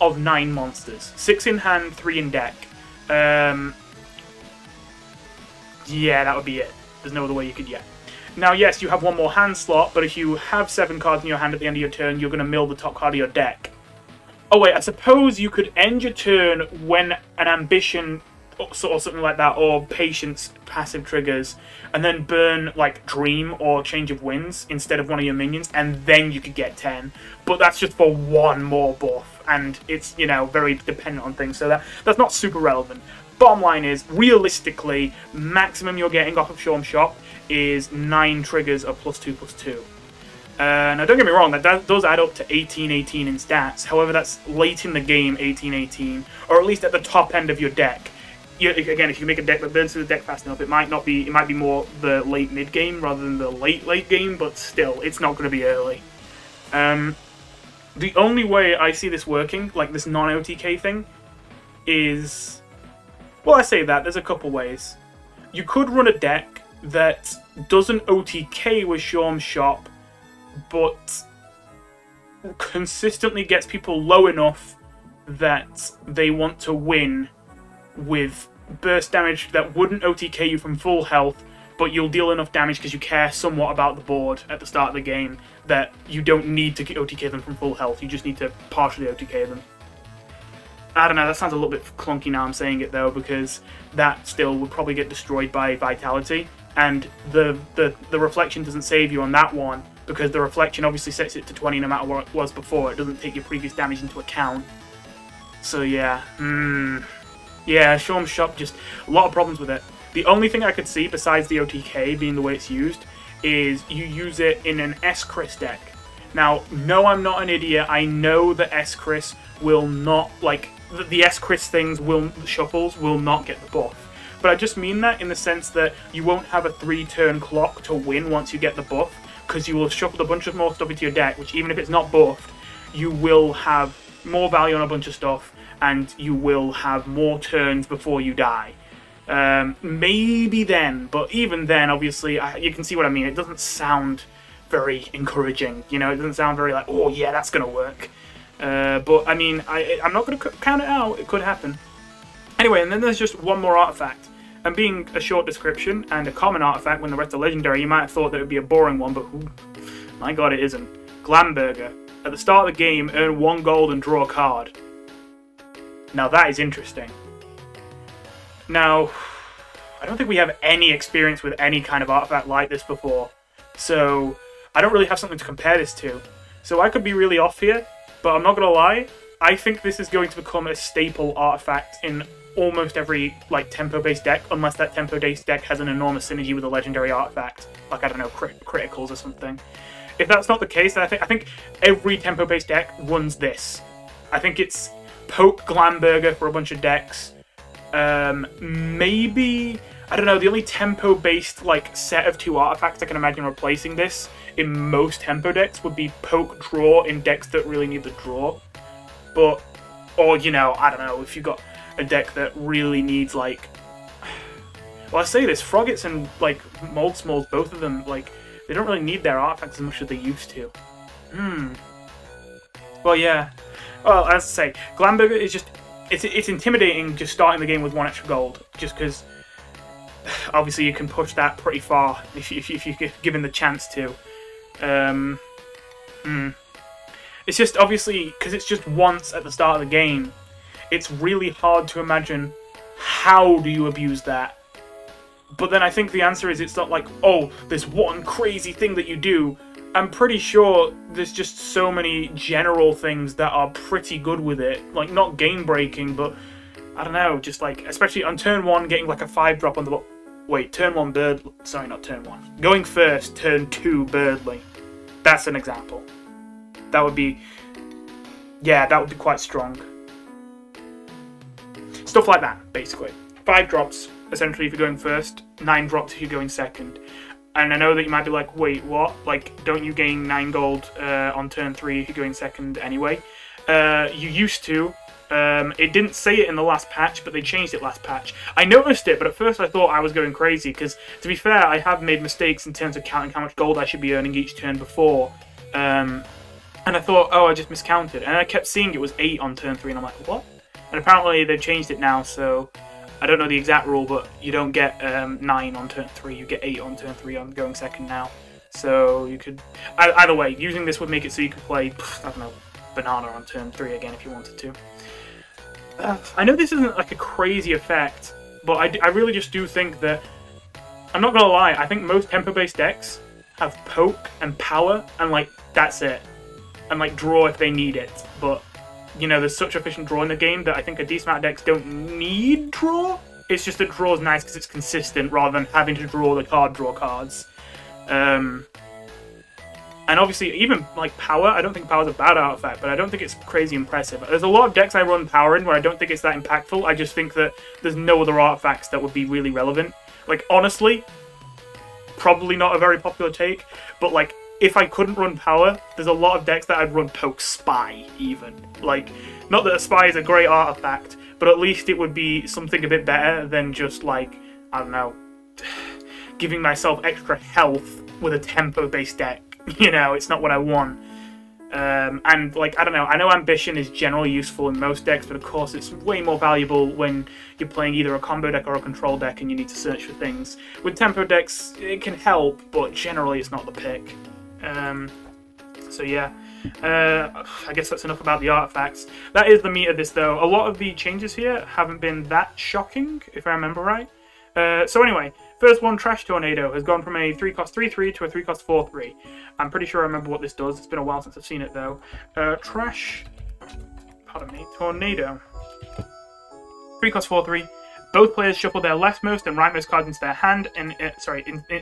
of 9 monsters. 6 in hand, 3 in deck. Yeah, that would be it. There's no other way you could... Yeah. Now, yes, you have 1 more hand slot, but if you have 7 cards in your hand at the end of your turn, you're going to mill the top card of your deck. Oh wait, I suppose you could end your turn when an ambition or something like that, or Patience passive triggers, and then burn like Dream or Change of Winds instead of one of your minions, and then you could get 10. But that's just for one more buff, and it's, you know, very dependent on things, so that's not super relevant. Bottom line is, realistically, maximum you're getting off of Shorm Shop is 9 triggers of +2/+2. Now don't get me wrong, that does add up to 18/18 in stats. However, that's late in the game 18/18, or at least at the top end of your deck. Again, if you make a deck that burns through the deck fast enough, it might be more the late mid game rather than the late game, but still, it's not going to be early. The only way I see this working, like this non-OTK thing, is, well, I say that there's a couple ways. You could run a deck that doesn't OTK with Shorm Shop, but consistently gets people low enough that they want to win with burst damage that wouldn't OTK you from full health, but you'll deal enough damage because you care somewhat about the board at the start of the game that you don't need to OTK them from full health, you just need to partially OTK them. I don't know, that sounds a little bit clunky now I'm saying it though, because that still would probably get destroyed by Vitality, and the reflection doesn't save you on that one, because the reflection obviously sets it to 20 no matter what it was before, it doesn't take your previous damage into account. So yeah, yeah, Shorm Shop, just a lot of problems with it. The only thing I could see, besides the OTK being the way it's used, is you use it in an S-Chris deck. Now, no, I'm not an idiot. I know that S-Chris will not, like, the S-Chris things, shuffles, will not get the buff. But I just mean that in the sense that you won't have a 3-turn clock to win once you get the buff, because you will have shuffled a bunch of more stuff into your deck, which even if it's not buffed, you will have more value on a bunch of stuff, and you will have more turns before you die. Maybe then, but even then, obviously, you can see what I mean. It doesn't sound very encouraging, you know, it doesn't sound very like, oh yeah, that's gonna work. But I mean, I'm not gonna count it out, it could happen. Anyway, and then there's just one more artifact. And being a short description and a common artifact when the rest are legendary, you might have thought that it would be a boring one, but ooh, my god, it isn't. Glamburger. At the start of the game, earn 1 gold and draw a card. Now that is interesting. Now, I don't think we have any experience with any kind of artifact like this before, so I don't really have something to compare this to. So I could be really off here, but I'm not going to lie, I think this is going to become a staple artifact in almost every like tempo-based deck, unless that tempo-based deck has an enormous synergy with a legendary artifact, like, I don't know, criticals or something. If that's not the case, then I think every tempo-based deck runs this. I think it's poke Glamburger for a bunch of decks. Maybe, I don't know, the only tempo-based like set of 2 artifacts I can imagine replacing this in most tempo decks would be poke draw in decks that really need the draw. But, or, you know, I don't know, if you've got a deck that really needs, like, well, I say this, Froggits and like Mold Smalls, both of them, like, they don't really need their artifacts as much as they used to. Well, yeah. Well, as I say, Glamburger is just, it's intimidating just starting the game with 1 extra gold, just because obviously you can push that pretty far if you're given the chance to. It's just, obviously, because it's just once at the start of the game, it's really hard to imagine how do you abuse that. But then I think the answer is, it's not like, oh, there's one crazy thing that you do. I'm pretty sure there's just so many general things that are pretty good with it. Like, not game-breaking, but, I don't know, just like, especially on turn 1, getting like a 5-drop on the... Wait, turn 1 Bird... Sorry, not turn 1. Going first, turn 2 Birdly. That's an example. That would be... Yeah, that would be quite strong. Stuff like that, basically. 5 drops, essentially, if you're going first. 9 drops if you're going second. And I know that you might be like, wait, what? Like, don't you gain 9 gold on turn 3 if you're going second anyway? You used to. It didn't say it in the last patch, but they changed it last patch. I noticed it, but at first I thought I was going crazy, because, to be fair, I have made mistakes in terms of counting how much gold I should be earning each turn before. And I thought, oh, I just miscounted. And I kept seeing it was 8 on turn 3, and I'm like, what? And apparently they've changed it now, so I don't know the exact rule, but you don't get 9 on turn 3, you get 8 on turn 3 on going second now. So you could... Either way, using this would make it so you could play, I don't know, Banana on turn 3 again if you wanted to. I know this isn't like a crazy effect, but I really just do think that, I'm not gonna lie, I think most tempo-based decks have poke and power, and like, that's it. And like, draw if they need it, but you know, there's such efficient draw in the game that I think a decent amount of decks don't need draw. It's just that draw is nice because it's consistent rather than having to draw the draw cards. And obviously, even like power, I don't think power is a bad artifact, but I don't think it's crazy impressive. There's a lot of decks I run power in where I don't think it's that impactful. I just think that there's no other artifacts that would be really relevant. Like, honestly, probably not a very popular take, but like, if I couldn't run power, there's a lot of decks that I'd run poke spy, even. Like, not that a spy is a great artifact, but at least it would be something a bit better than just like, I don't know, giving myself extra health with a tempo-based deck. You know, it's not what I want. And, like, I don't know, I know Ambition is generally useful in most decks, but of course it's way more valuable when you're playing either a combo deck or a control deck and you need to search for things. With tempo decks, it can help, but generally it's not the pick. So yeah, I guess that's enough about the artifacts. That is the meat of this, though. A lot of the changes here haven't been that shocking, if I remember right. So anyway, first one, Trash Tornado, has gone from a 3-cost 3/3 to a 3-cost 4/3. I'm pretty sure I remember what this does. It's been a while since I've seen it, though. Tornado. 3-cost 4/3. Both players shuffle their leftmost and rightmost cards into their hand, and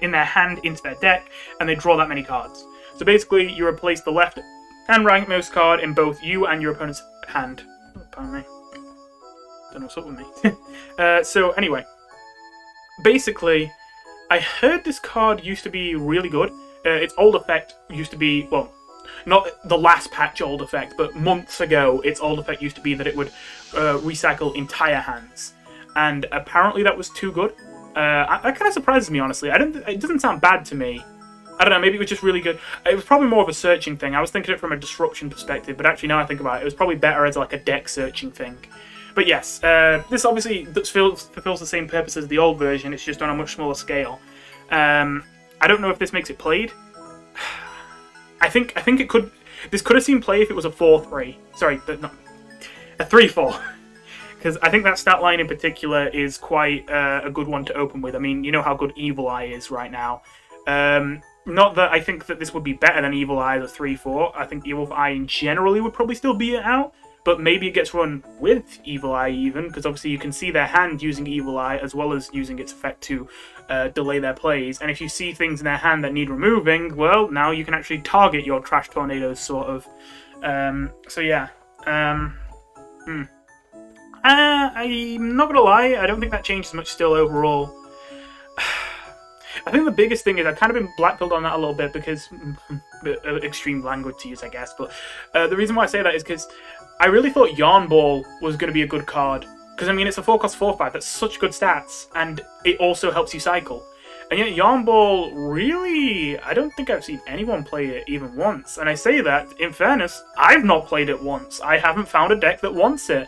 in their hand into their deck, and they draw that many cards. So basically, you replace the left and rightmost card in both you and your opponent's hand. Oh, pardon me. Don't know what's up with me. So anyway, basically, I heard this card used to be really good. Its old effect used to be, well, not the last patch old effect, but months ago, its old effect used to be that it would recycle entire hands. And apparently that was too good. That kind of surprises me, honestly. It doesn't sound bad to me. I don't know, maybe it was just really good. It was probably more of a searching thing. I was thinking it from a disruption perspective, but actually now I think about it, it was probably better as like a deck searching thing. But yes, this obviously fulfills the same purpose as the old version, it's just on a much smaller scale. I don't know if this makes it played. I think it could. This could have seen play if it was a 4/3. Sorry, not a 3/4. Because I think that stat line in particular is quite a good one to open with. I mean, you know how good Evil Eye is right now. Not that I think that this would be better than Evil Eye as a 3/4. I think Evil Eye in generally would probably still beat it out. But maybe it gets run with Evil Eye even, because obviously you can see their hand using Evil Eye as well as using its effect to delay their plays. And if you see things in their hand that need removing, well, now you can actually target your Trash Tornadoes, sort of. So yeah. I'm not gonna lie, I don't think that changes much still overall. I think the biggest thing is I've kind of been blackpilled on that a little bit because extreme language to use, I guess. But the reason why I say that is because I really thought Yarn Ball was going to be a good card. Because, I mean, it's a 4-cost 4/5. That's such good stats. And it also helps you cycle. And yet Yarn Ball, really, I don't think I've seen anyone play it even once. And I say that, in fairness, I've not played it once. I haven't found a deck that wants it.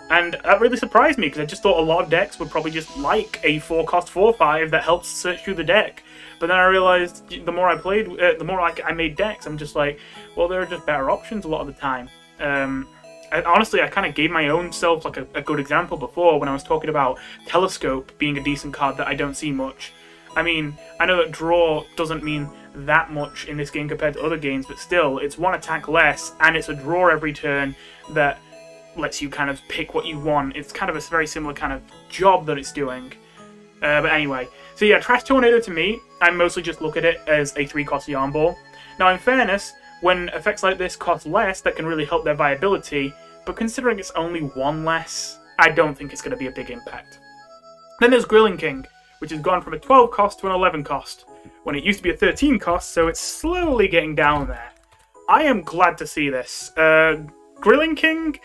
And that really surprised me, because I just thought a lot of decks would probably just like a 4-cost 4/5 that helps search through the deck. But then I realized the more I played, the more I made decks, I'm just like, well, there are just better options a lot of the time. Honestly, I kind of gave my own self like a good example before when I was talking about Telescope being a decent card that I don't see much. I mean, I know that draw doesn't mean that much in this game compared to other games, but still, it's one attack less, and it's a draw every turn that lets you kind of pick what you want. It's kind of a very similar kind of job that it's doing. But anyway, so yeah, Trash Tornado to me, I mostly just look at it as a 3-cost Yarn Ball. Now, in fairness, when effects like this cost less, that can really help their viability, but considering it's only 1 less, I don't think it's going to be a big impact. Then there's Grilling King, which has gone from a 12-cost to an 11-cost, when it used to be a 13-cost, so it's slowly getting down there. I am glad to see this. Grilling King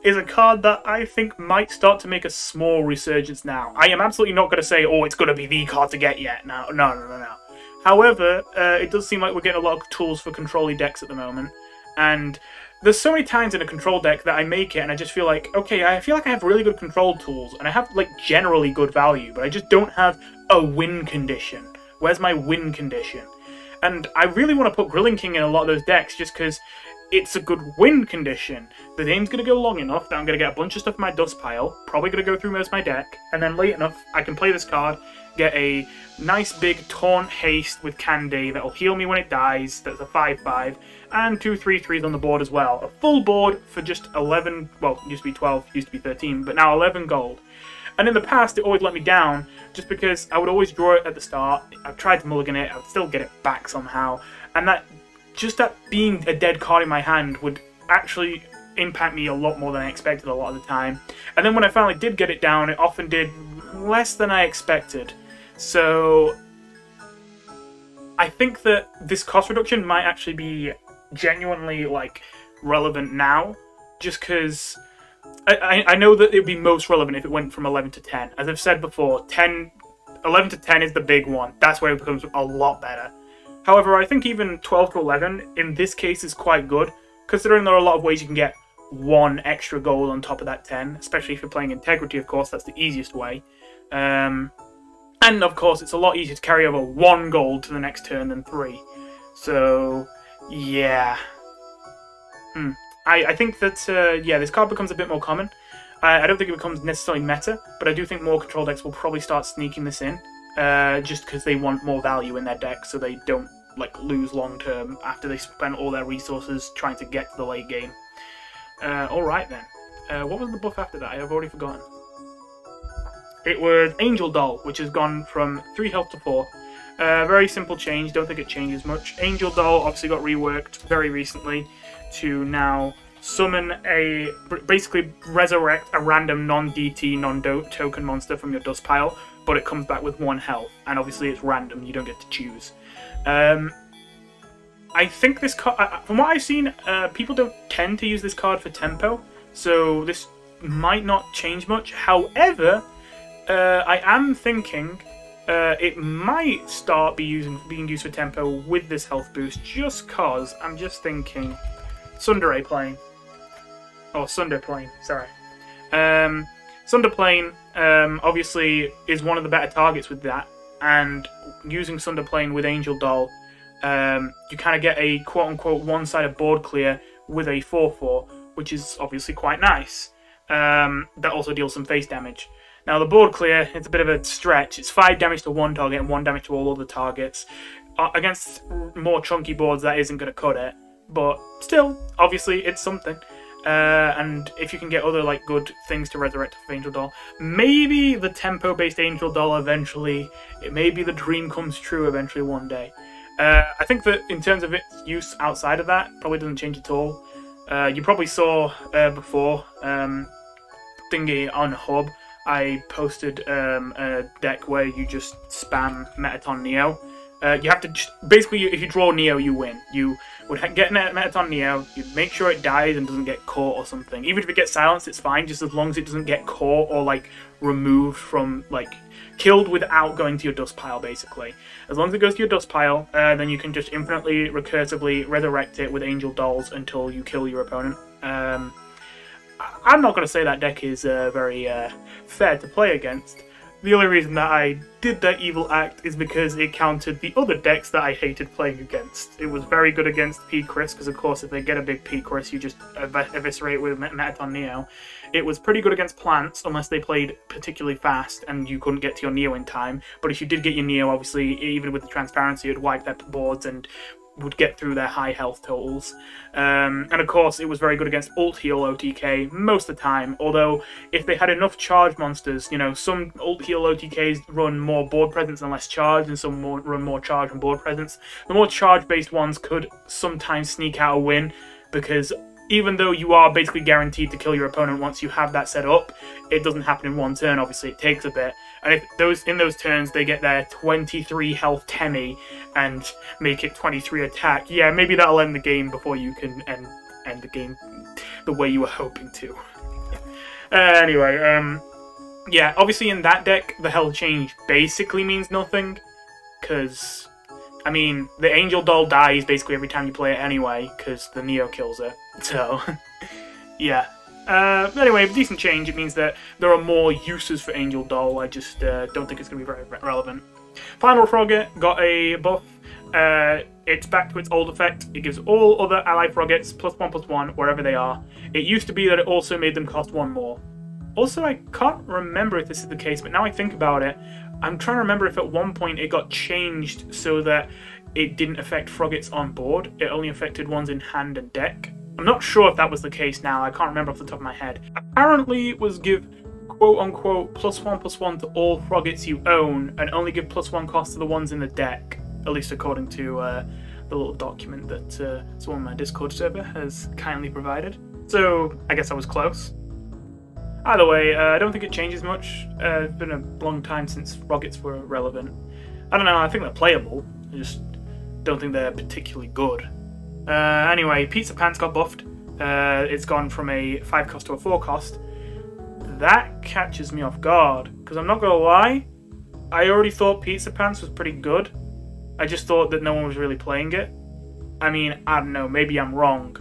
is a card that I think might start to make a small resurgence now. I am absolutely not going to say, oh, it's going to be the card to get yet. No. However, it does seem like we're getting a lot of tools for control-y decks at the moment, and there's so many times in a control deck that I make it and I just feel like, okay, I feel like I have really good control tools, and I have, like, generally good value, but I just don't have a win condition. Where's my win condition? And I really want to put Grilling King in a lot of those decks just because it's a good win condition. The game's going to go long enough that I'm going to get a bunch of stuff in my dust pile, probably going to go through most of my deck, and then late enough I can play this card, get a nice big Taunt Haste with Candy that'll heal me when it dies, that's a 5/5, and 2 3/3s on the board as well. A full board for just 11, well, it used to be 12, used to be 13, but now 11 gold. And in the past, it always let me down, just because I would always draw it at the start. I've tried to mulligan it, I would still get it back somehow. And that being a dead card in my hand would actually impact me a lot more than I expected a lot of the time. And then when I finally did get it down, it often did less than I expected. So I think that this cost reduction might actually be genuinely, like, relevant now, just because I know that it would be most relevant if it went from 11 to 10. As I've said before, 11 to 10 is the big one. That's where it becomes a lot better. However, I think even 12 to 11 in this case is quite good, considering there are a lot of ways you can get 1 extra gold on top of that 10, especially if you're playing Integrity, of course, that's the easiest way. And of course, it's a lot easier to carry over 1 gold to the next turn than 3. So, yeah. I think that, yeah, this card becomes a bit more common. I don't think it becomes necessarily meta, but I do think more control decks will probably start sneaking this in, just because they want more value in their deck, so they don't, like, lose long term after they spend all their resources trying to get to the late game. Alright then. What was the buff after that? I have already forgotten. It was Angel Doll, which has gone from 3 health to 4. Very simple change, don't think it changes much. Angel Doll obviously got reworked very recently to now summon basically resurrect a random non-DT, non-token monster from your dust pile, but it comes back with 1 health, and obviously it's random, you don't get to choose. I think this card, from what I've seen, people don't tend to use this card for tempo, so this might not change much. However, I am thinking it might start being used for tempo with this health boost, just cause I'm just thinking Sunder Plane. Or Sunder Plane, sorry. Sunder Plane obviously is one of the better targets with that, and using Sunder Plane with Angel Doll, you kind of get a quote-unquote one-sided board clear with a 4/4, which is obviously quite nice. That also deals some face damage. Now the board clear, it's a bit of a stretch. It's 5 damage to one target and 1 damage to all other targets. Against more chunky boards, that isn't going to cut it, but still, obviously, it's something. And if you can get other like good things to resurrect with Angel Doll, maybe the tempo-based Angel Doll eventually, maybe the dream comes true eventually one day. I think that in terms of its use outside of that, probably doesn't change at all. You probably saw before, thingy on Hub, I posted a deck where you just spam Metaton Neo. You have to just, basically, if you draw Neo, you win. You would get Metaton Neo, you'd make sure it dies and doesn't get caught or something. Even if it gets silenced, it's fine, just as long as it doesn't get caught or, like, removed from, like, killed without going to your dust pile, basically. As long as it goes to your dust pile, then you can just infinitely, recursively resurrect it with Angel Dolls until you kill your opponent. I'm not going to say that deck is very fair to play against. The only reason that I did that evil act is because it countered the other decks that I hated playing against. It was very good against P-Chris, because of course if they get a big P-Chris, you just eviscerate with Metaton Neo. It was pretty good against plants, unless they played particularly fast and you couldn't get to your Neo in time. But if you did get your Neo, obviously, even with the transparency, it would wipe their boards and would get through their high health totals. And of course, it was very good against ult heal OTK most of the time, although if they had enough charge monsters, you know, some ult heal OTKs run more board presence and less charge, and some run more charge and board presence. The more charge-based ones could sometimes sneak out a win, because even though you are basically guaranteed to kill your opponent once you have that set up, it doesn't happen in one turn, obviously, it takes a bit. And if in those turns they get their 23 health Temmie and make it 23 attack, yeah, maybe that'll end the game before you can end the game the way you were hoping to. Anyway, yeah, obviously in that deck, the health change basically means nothing, because, I mean, the Angel Doll dies basically every time you play it anyway, because the Neo kills her, so, yeah. Anyway, decent change. It means that there are more uses for Angel Doll. I just don't think it's going to be very relevant. Final Froggit got a buff. it's back to its old effect. It gives all other ally Froggits +1/+1 wherever they are. It used to be that it also made them cost 1 more. Also, I can't remember if this is the case, but now I think about it, I'm trying to remember if at one point it got changed so that it didn't affect Froggits on board. It only affected ones in hand and deck. I'm not sure if that was the case now. I can't remember off the top of my head. Apparently it was give quote-unquote +1/+1 to all Froggits you own and only give +1 cost to the ones in the deck, at least according to the little document that someone on my Discord server has kindly provided. So I guess I was close. Either way, I don't think it changes much. It's been a long time since Froggits were relevant. I don't know, I think they're playable. I just don't think they're particularly good. Anyway, Pizzapants got buffed. It's gone from a 5 cost to a 4 cost. That catches me off guard, because I'm not going to lie, I already thought Pizzapants was pretty good. I just thought that no one was really playing it. I mean, I don't know, maybe I'm wrong,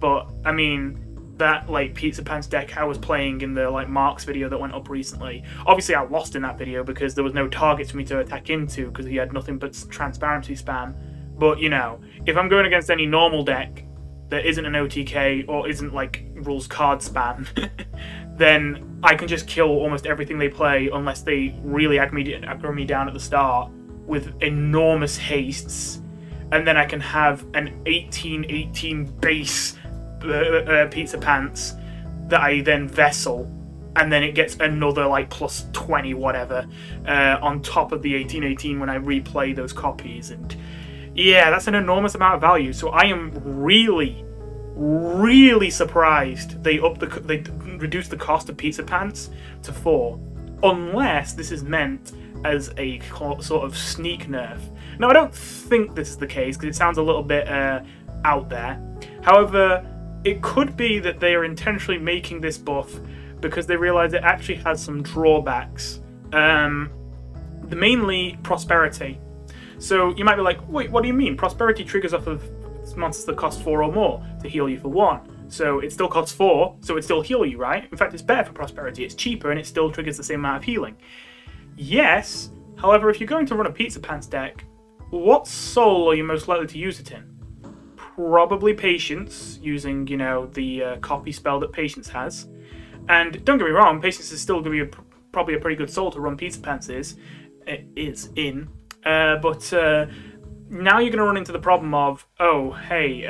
but I mean, that like Pizzapants deck I was playing in the like Mark's video that went up recently. Obviously I lost in that video because there was no targets for me to attack into because he had nothing but transparency spam. But you know, if I'm going against any normal deck that isn't an OTK or isn't like rules card spam, then I can just kill almost everything they play unless they really aggro me down at the start with enormous hastes, and then I can have an 18/18 base Pizzapants that I then vessel, and then it gets another like +20 whatever on top of the 18/18 when I replay those copies. And yeah, that's an enormous amount of value. So I am really surprised they reduced the cost of Pizzapants to 4, unless this is meant as a sort of sneak nerf. Now I don't think this is the case because it sounds a little bit out there. However, it could be that they are intentionally making this buff because they realize it actually has some drawbacks. Mainly prosperity. So you might be like, wait, what do you mean? Prosperity triggers off of monsters that cost 4 or more to heal you for 1. So it still costs 4, so it still heal you, right? In fact, it's better for prosperity. It's cheaper and it still triggers the same amount of healing. Yes, however, if you're going to run a Pizzapants deck, what soul are you most likely to use it in? Probably Patience, using, you know, the copy spell that Patience has. And don't get me wrong, Patience is still going to be probably a pretty good soul to run Pizzapants in. But now you're going to run into the problem of, oh, hey,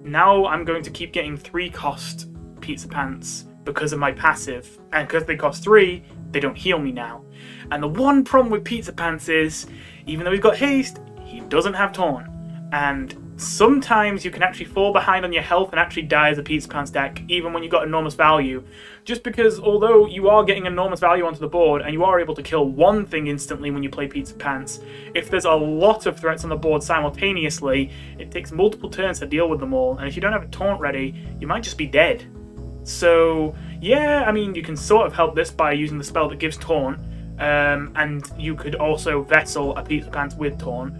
now I'm going to keep getting 3 cost Pizzapants because of my passive. And because they cost 3, they don't heal me now. And the one problem with Pizzapants is, even though he's got haste, he doesn't have Taunt. And sometimes you can actually fall behind on your health and actually die as a Pizzapants deck, even when you've got enormous value. Just because although you are getting enormous value onto the board, and you are able to kill one thing instantly when you play Pizzapants, if there's a lot of threats on the board simultaneously, it takes multiple turns to deal with them all, and if you don't have a Taunt ready, you might just be dead. So yeah, I mean, you can sort of help this by using the spell that gives Taunt, and you could also vessel a Pizzapants with Taunt,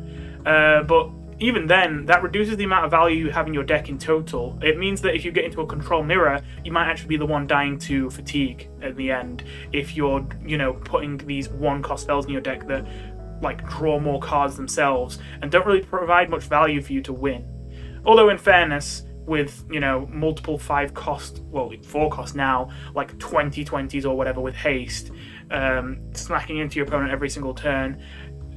but even then, that reduces the amount of value you have in your deck in total. It means that if you get into a control mirror, you might actually be the one dying to fatigue at the end, if you're, you know, putting these 1-cost spells in your deck that, like, draw more cards themselves, and don't really provide much value for you to win. Although, in fairness, with, you know, multiple 5-cost, well, 4-cost now, like 20/20s or whatever with haste, smacking into your opponent every single turn,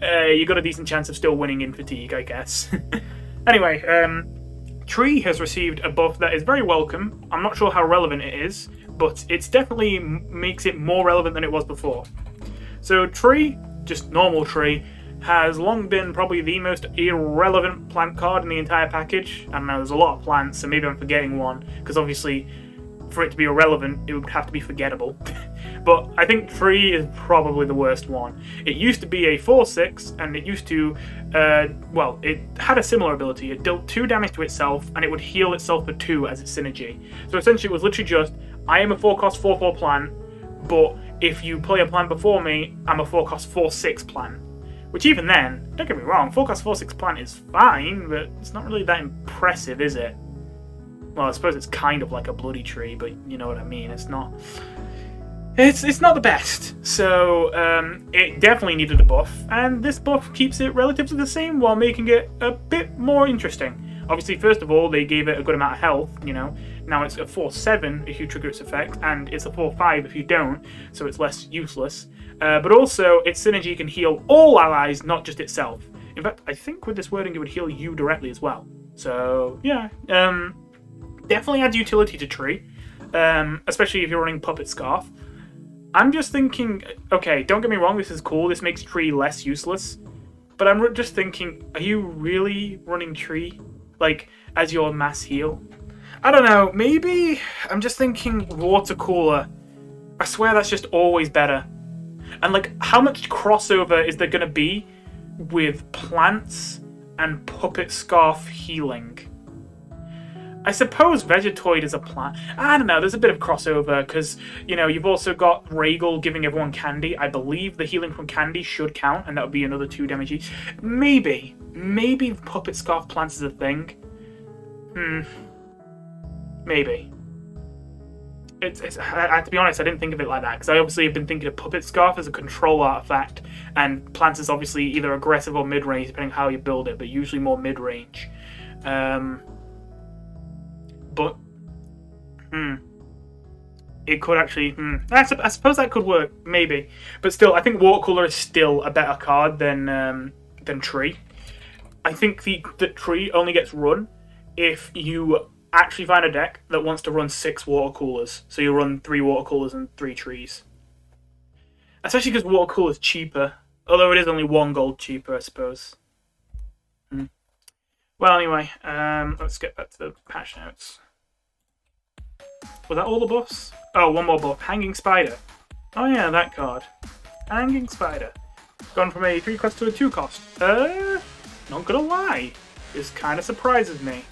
you got a decent chance of still winning in fatigue, I guess. Anyway, Tree has received a buff that is very welcome. I'm not sure how relevant it is, but it's definitely makes it more relevant than it was before. So Tree, just normal Tree, has long been probably the most irrelevant plant card in the entire package. I don't know, there's a lot of plants, so maybe I'm forgetting one, because obviously for it to be irrelevant, it would have to be forgettable. But I think Tree is probably the worst one. It used to be a 4/6, and it used to, well, it had a similar ability. It dealt 2 damage to itself, and it would heal itself for 2 as its synergy. So essentially it was literally just, I am a 4-cost 4/4 plant, but if you play a plant before me, I'm a 4-cost 4/6 plant. Which even then, don't get me wrong, 4-cost 4/6 plant is fine, but it's not really that impressive, is it? Well, I suppose it's kind of like a bloody tree, but you know what I mean. It's not it's not the best. So it definitely needed a buff, and this buff keeps it relatively the same while making it a bit more interesting. Obviously, first of all, they gave it a good amount of health, you know. Now it's a 4/7 if you trigger its effect, and it's a 4/5 if you don't, so it's less useless. But also, its synergy can heal all allies, not just itself. In fact, I think with this wording, it would heal you directly as well. So, yeah. Definitely adds utility to Tree, especially if you're running Puppet Scarf. I'm just thinking, okay, don't get me wrong, this is cool, this makes Tree less useless, but I'm just thinking, are you really running Tree, like, as your mass heal? I don't know, maybe I'm just thinking Water Cooler. I swear that's just always better. And, like, how much crossover is there going to be with plants and Puppet Scarf healing? I suppose Vegetoid is a plant. I don't know, there's a bit of crossover, because, you know, you've also got Ragel giving everyone candy. I believe the healing from candy should count, and that would be another 2 damage each. Maybe. Maybe Puppet Scarf plants is a thing. Maybe. To be honest, I didn't think of it like that, because I obviously have been thinking of Puppet Scarf as a control artifact, and plants is obviously either aggressive or mid-range, depending on how you build it, but usually more mid-range. But, it could actually, I suppose that could work, maybe. But still, I think Water Cooler is still a better card than Tree. I think that Tree only gets run if you actually find a deck that wants to run 6 Water Coolers. So you run 3 Water Coolers and 3 Trees. Especially because Water Cooler is cheaper. Although it is only 1 gold cheaper, I suppose. Well, anyway, let's get back to the patch notes. Was that all the buffs? Oh, one more buff. Hanging Spider. Oh yeah, that card. Hanging Spider. Gone from a 3 cost to a 2 cost. Not gonna lie. This kind of surprises me.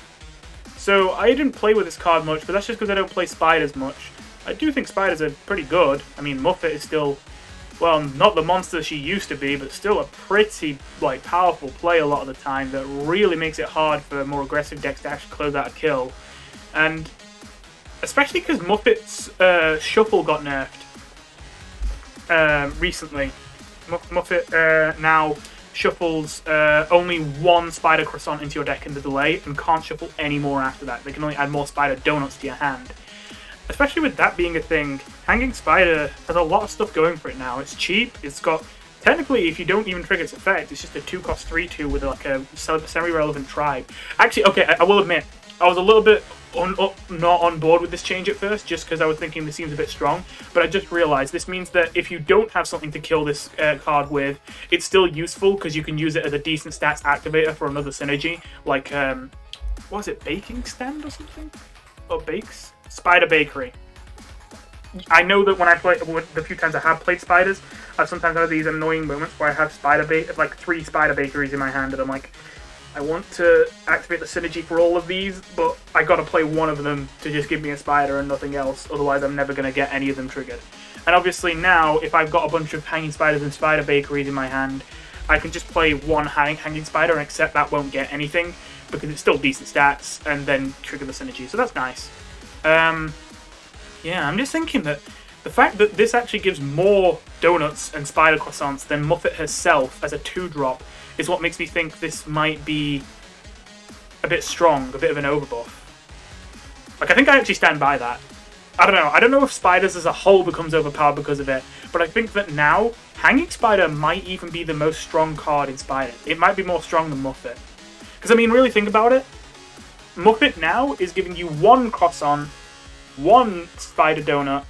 So, I didn't play with this card much, but that's just because I don't play spiders much. I do think spiders are pretty good. I mean, Muffet is still, well, not the monster she used to be, but still a pretty, like, powerful play a lot of the time that really makes it hard for more aggressive decks to actually close out a kill. And especially because Muffet's Shuffle got nerfed recently. Muffet now shuffles only 1 Spider Croissant into your deck in the delay and can't shuffle any more after that. They can only add more Spider Donuts to your hand. Especially with that being a thing, Hanging Spider has a lot of stuff going for it now. It's cheap, it's got, technically if you don't even trigger its effect, it's just a 2 cost 3/2 with like a semi-relevant tribe. Actually, okay, I will admit, I was a little bit not on board with this change at first, just because I was thinking this seems a bit strong, but I just realised this means that if you don't have something to kill this card with, it's still useful because you can use it as a decent stats activator for another synergy, like, what was it, Baking Stand or something? Or Bakes? Spider Bakery. I know that when I play, the few times I have played spiders, I've sometimes had these annoying moments where I have like 3 Spider Bakeries in my hand, and I'm like, I want to activate the synergy for all of these, but I gotta play one of them to just give me a spider and nothing else, otherwise I'm never gonna get any of them triggered. And obviously now, if I've got a bunch of Hanging Spiders and Spider Bakeries in my hand, I can just play one Hanging Spider and accept that won't get anything, because it's still decent stats, and then trigger the synergy, so that's nice. Yeah, I'm just thinking that the fact that this actually gives more donuts and Spider Croissants than Muffet herself as a 2-drop is what makes me think this might be a bit strong, a bit of an overbuff. Like, I think I actually stand by that. I don't know. I don't know if Spiders as a whole becomes overpowered because of it, but I think that now, Hanging Spider might even be the most strong card in Spider. It might be more strong than Muffet. Because, I mean, really think about it. Muffet now is giving you 1 croissant, 1 Spider Donut,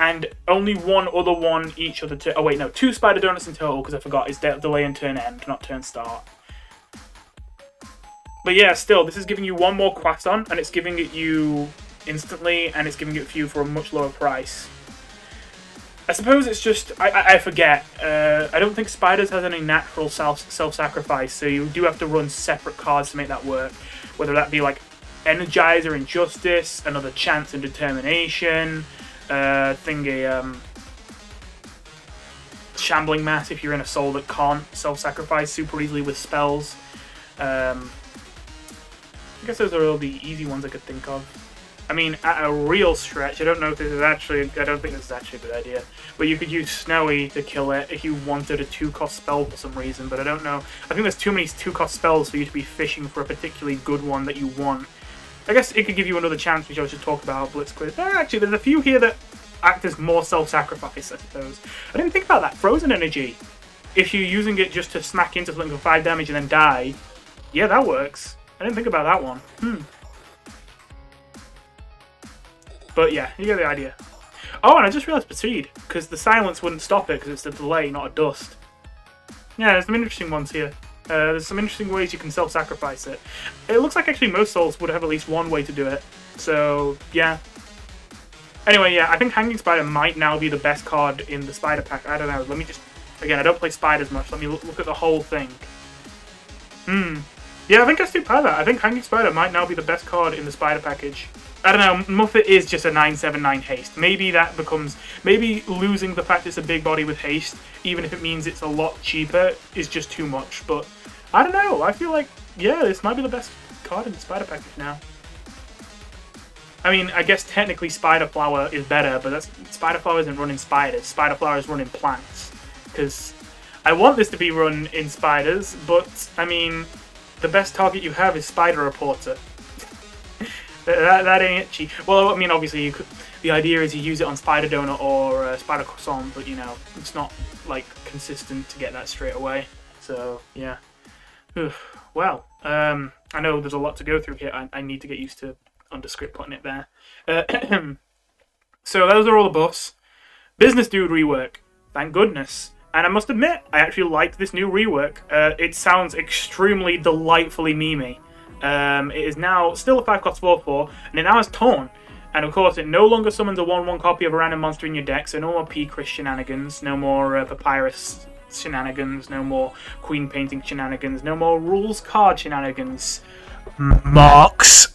and only 1 other one each other turn. Oh wait, no, 2 Spider Donuts in total, because I forgot, it's delay and turn end, not turn start. But yeah, still, this is giving you 1 more croissant, and it's giving it you instantly, and it's giving it for you for a much lower price. I suppose it's just, I forget, I don't think Spiders has any natural self-sacrifice, so you do have to run separate cards to make that work. Whether that be like Energizer and Justice, another Chance and Determination, Shambling Mass if you're in a soul that can't self-sacrifice super easily with spells. I guess those are all the easy ones I could think of. I mean, at a real stretch, I don't know if this is actually, I don't think this is actually a good idea, but you could use Snowy to kill it if you wanted a 2-cost spell for some reason, but I don't know. I think there's too many 2-cost spells for you to be fishing for a particularly good one that you want. I guess it could give you another chance, which I should talk about Blitz Quiz. Actually, there's a few here that act as more self-sacrifice, I suppose. I didn't think about that. Frozen Energy. If you're using it just to smack into something for 5 damage and then die, yeah, that works. I didn't think about that one. But yeah, you get the idea. Oh, and I just realised Proceed, because the silence wouldn't stop it, because it's a delay, not a dust. Yeah, there's some interesting ones here. There's some interesting ways you can self-sacrifice it. It looks like actually most souls would have at least one way to do it. So, yeah. Anyway, yeah, I think Hanging Spider might now be the best card in the Spider Pack. I don't know. Let me just... Again, I don't play Spiders much. Let me look at the whole thing. Yeah, I think I stick by that. I think Hanging Spider might now be the best card in the Spider Package. I don't know, Muffet is just a 9/7/9 haste. Maybe that becomes... Maybe losing the fact it's a big body with haste, even if it means it's a lot cheaper, is just too much. But, I don't know. I feel like, yeah, this might be the best card in the Spider Package now. I mean, I guess technically Spider Flower is better, but Spider Flower isn't running spiders. Spider Flower is running plants. Because I want this to be run in spiders, but, I mean, the best target you have is Spider Reporter. That ain't itchy. Well, I mean, obviously, the idea is you use it on Spider Donut or Spider Croissant, but, you know, it's not, like, consistent to get that straight away. So, yeah. Well, I know there's a lot to go through here. I need to get used to underscript putting it there. So, those are all the buffs. Business Dude rework. Thank goodness. And I must admit, I actually like this new rework. It sounds extremely delightfully memey. It is now still a 5-cost 4/4, and it now has Taunt. And of course, it no longer summons a 1/1 copy of a random monster in your deck, so no more P-Chris shenanigans, no more Papyrus shenanigans, no more Queen Painting shenanigans, no more Rules card shenanigans. Marks!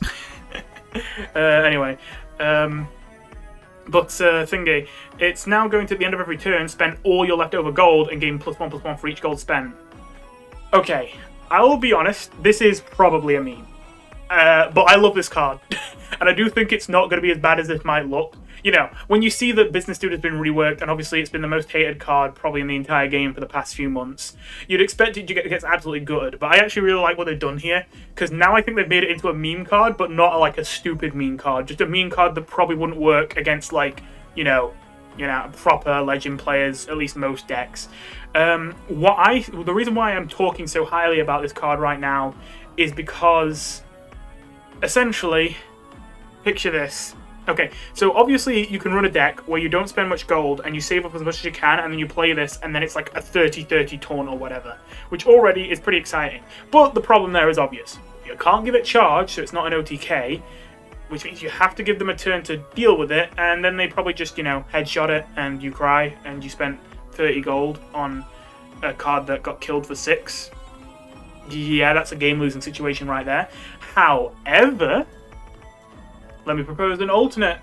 Anyway, but thingy, it's now going to, at the end of every turn, spend all your leftover gold and gain +1/+1 for each gold spent. Okay. I will be honest, this is probably a meme. But I love this card. And I do think it's not going to be as bad as it might look. You know, when you see that Business Dude has been reworked, and obviously it's been the most hated card probably in the entire game for the past few months, you'd expect it to get absolutely good. But I actually really like what they've done here, because now I think they've made it into a meme card, but not like a stupid meme card. Just a meme card that probably wouldn't work against, like, you know, proper Legend players, at least most decks. The reason why I'm talking so highly about this card right now is because, essentially, picture this. Okay, so obviously you can run a deck where you don't spend much gold and you save up as much as you can, and then you play this and then it's like a 30-30 taunt or whatever, which already is pretty exciting. But the problem there is obvious. You can't give it charge, so it's not an OTK, which means you have to give them a turn to deal with it, and then they probably just, you know, headshot it and you cry and you spent 30 gold on a card that got killed for 6. Yeah, that's a game-losing situation right there. However, let me propose an alternate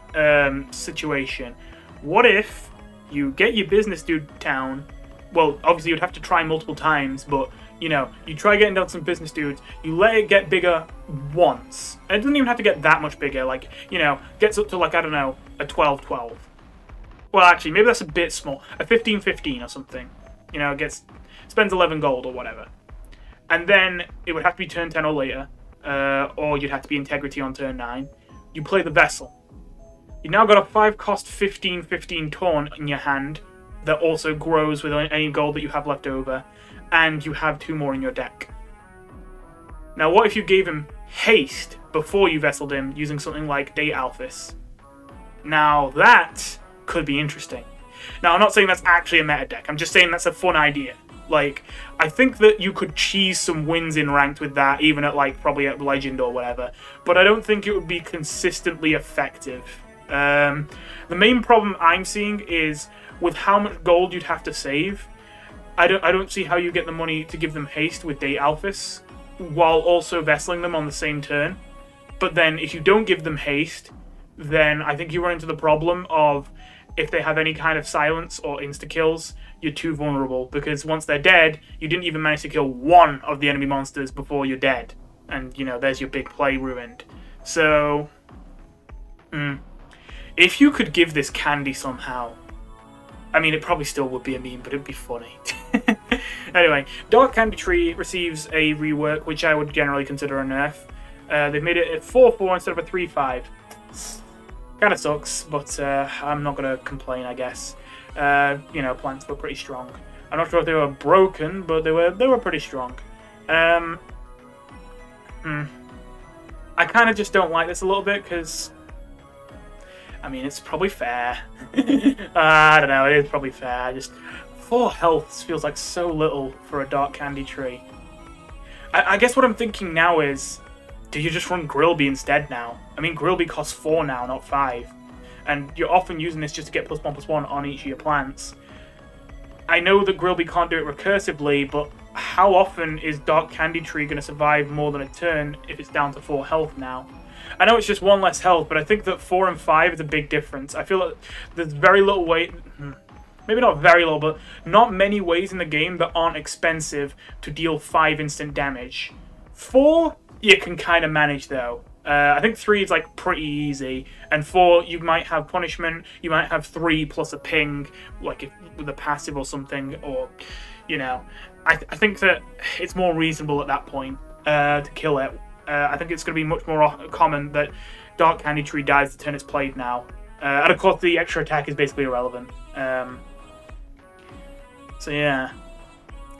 situation. What if you get your Business Dude down? Well, obviously you'd have to try multiple times, but, you know, you try getting down some Business Dudes, you let it get bigger once. And it doesn't even have to get that much bigger, like, you know, gets up to, like, I don't know, a 12-12. Well, actually, maybe that's a bit small. A 15-15 or something. You know, spends 11 gold or whatever. And then it would have to be turn 10 or later, or you'd have to be Integrity on turn 9. You play the Vessel. You've now got a 5-cost 15-15 Taunt in your hand that also grows with any gold that you have left over, and you have 2 more in your deck. Now, what if you gave him haste before you Vesseled him using something like Date Alphys? Now, that could be interesting. Now, I'm not saying that's actually a meta deck. I'm just saying that's a fun idea. Like, I think that you could cheese some wins in ranked with that, even at, like, probably at Legend or whatever. But I don't think it would be consistently effective. The main problem I'm seeing is with how much gold you'd have to save. I don't see how you get the money to give them haste with Date Alphys, while also vesseling them on the same turn. But then, if you don't give them haste, then I think you run into the problem of, if they have any kind of silence or insta-kills, you're too vulnerable, because once they're dead, you didn't even manage to kill one of the enemy monsters before you're dead. And, you know, there's your big play ruined. So, If you could give this candy somehow, I mean, it probably still would be a meme, but it'd be funny. Anyway, Dark Candy Tree receives a rework, which I would generally consider a nerf. They've made it a 4-4 instead of a 3-5. Kind of sucks, but I'm not going to complain, I guess. You know, plants were pretty strong. I'm not sure if they were broken, but they were pretty strong. I kind of just don't like this a little bit, because... I mean, it's probably fair. I don't know, it is probably fair. Just 4 health feels like so little for a Dark Candy Tree. I guess what I'm thinking now is, do you just run Grillby instead now? I mean, Grillby costs 4 now, not 5. And you're often using this just to get +1/+1 on each of your plants. I know that Grillby can't do it recursively, but how often is Dark Candy Tree going to survive more than a turn if it's down to 4 health now? I know it's just 1 less health, but I think that 4 and 5 is a big difference. I feel like there's very little way... Maybe not very little, but not many ways in the game that aren't expensive to deal 5 instant damage. 4, you can kind of manage, though. I think 3 is, like, pretty easy. And 4, you might have punishment. You might have 3 plus a ping, like, with a passive or something. Or, you know... I think that it's more reasonable at that point to kill it. I think it's going to be much more common that Dark Candy Tree dies the turn it's played now. And of course the extra attack is basically irrelevant. So yeah.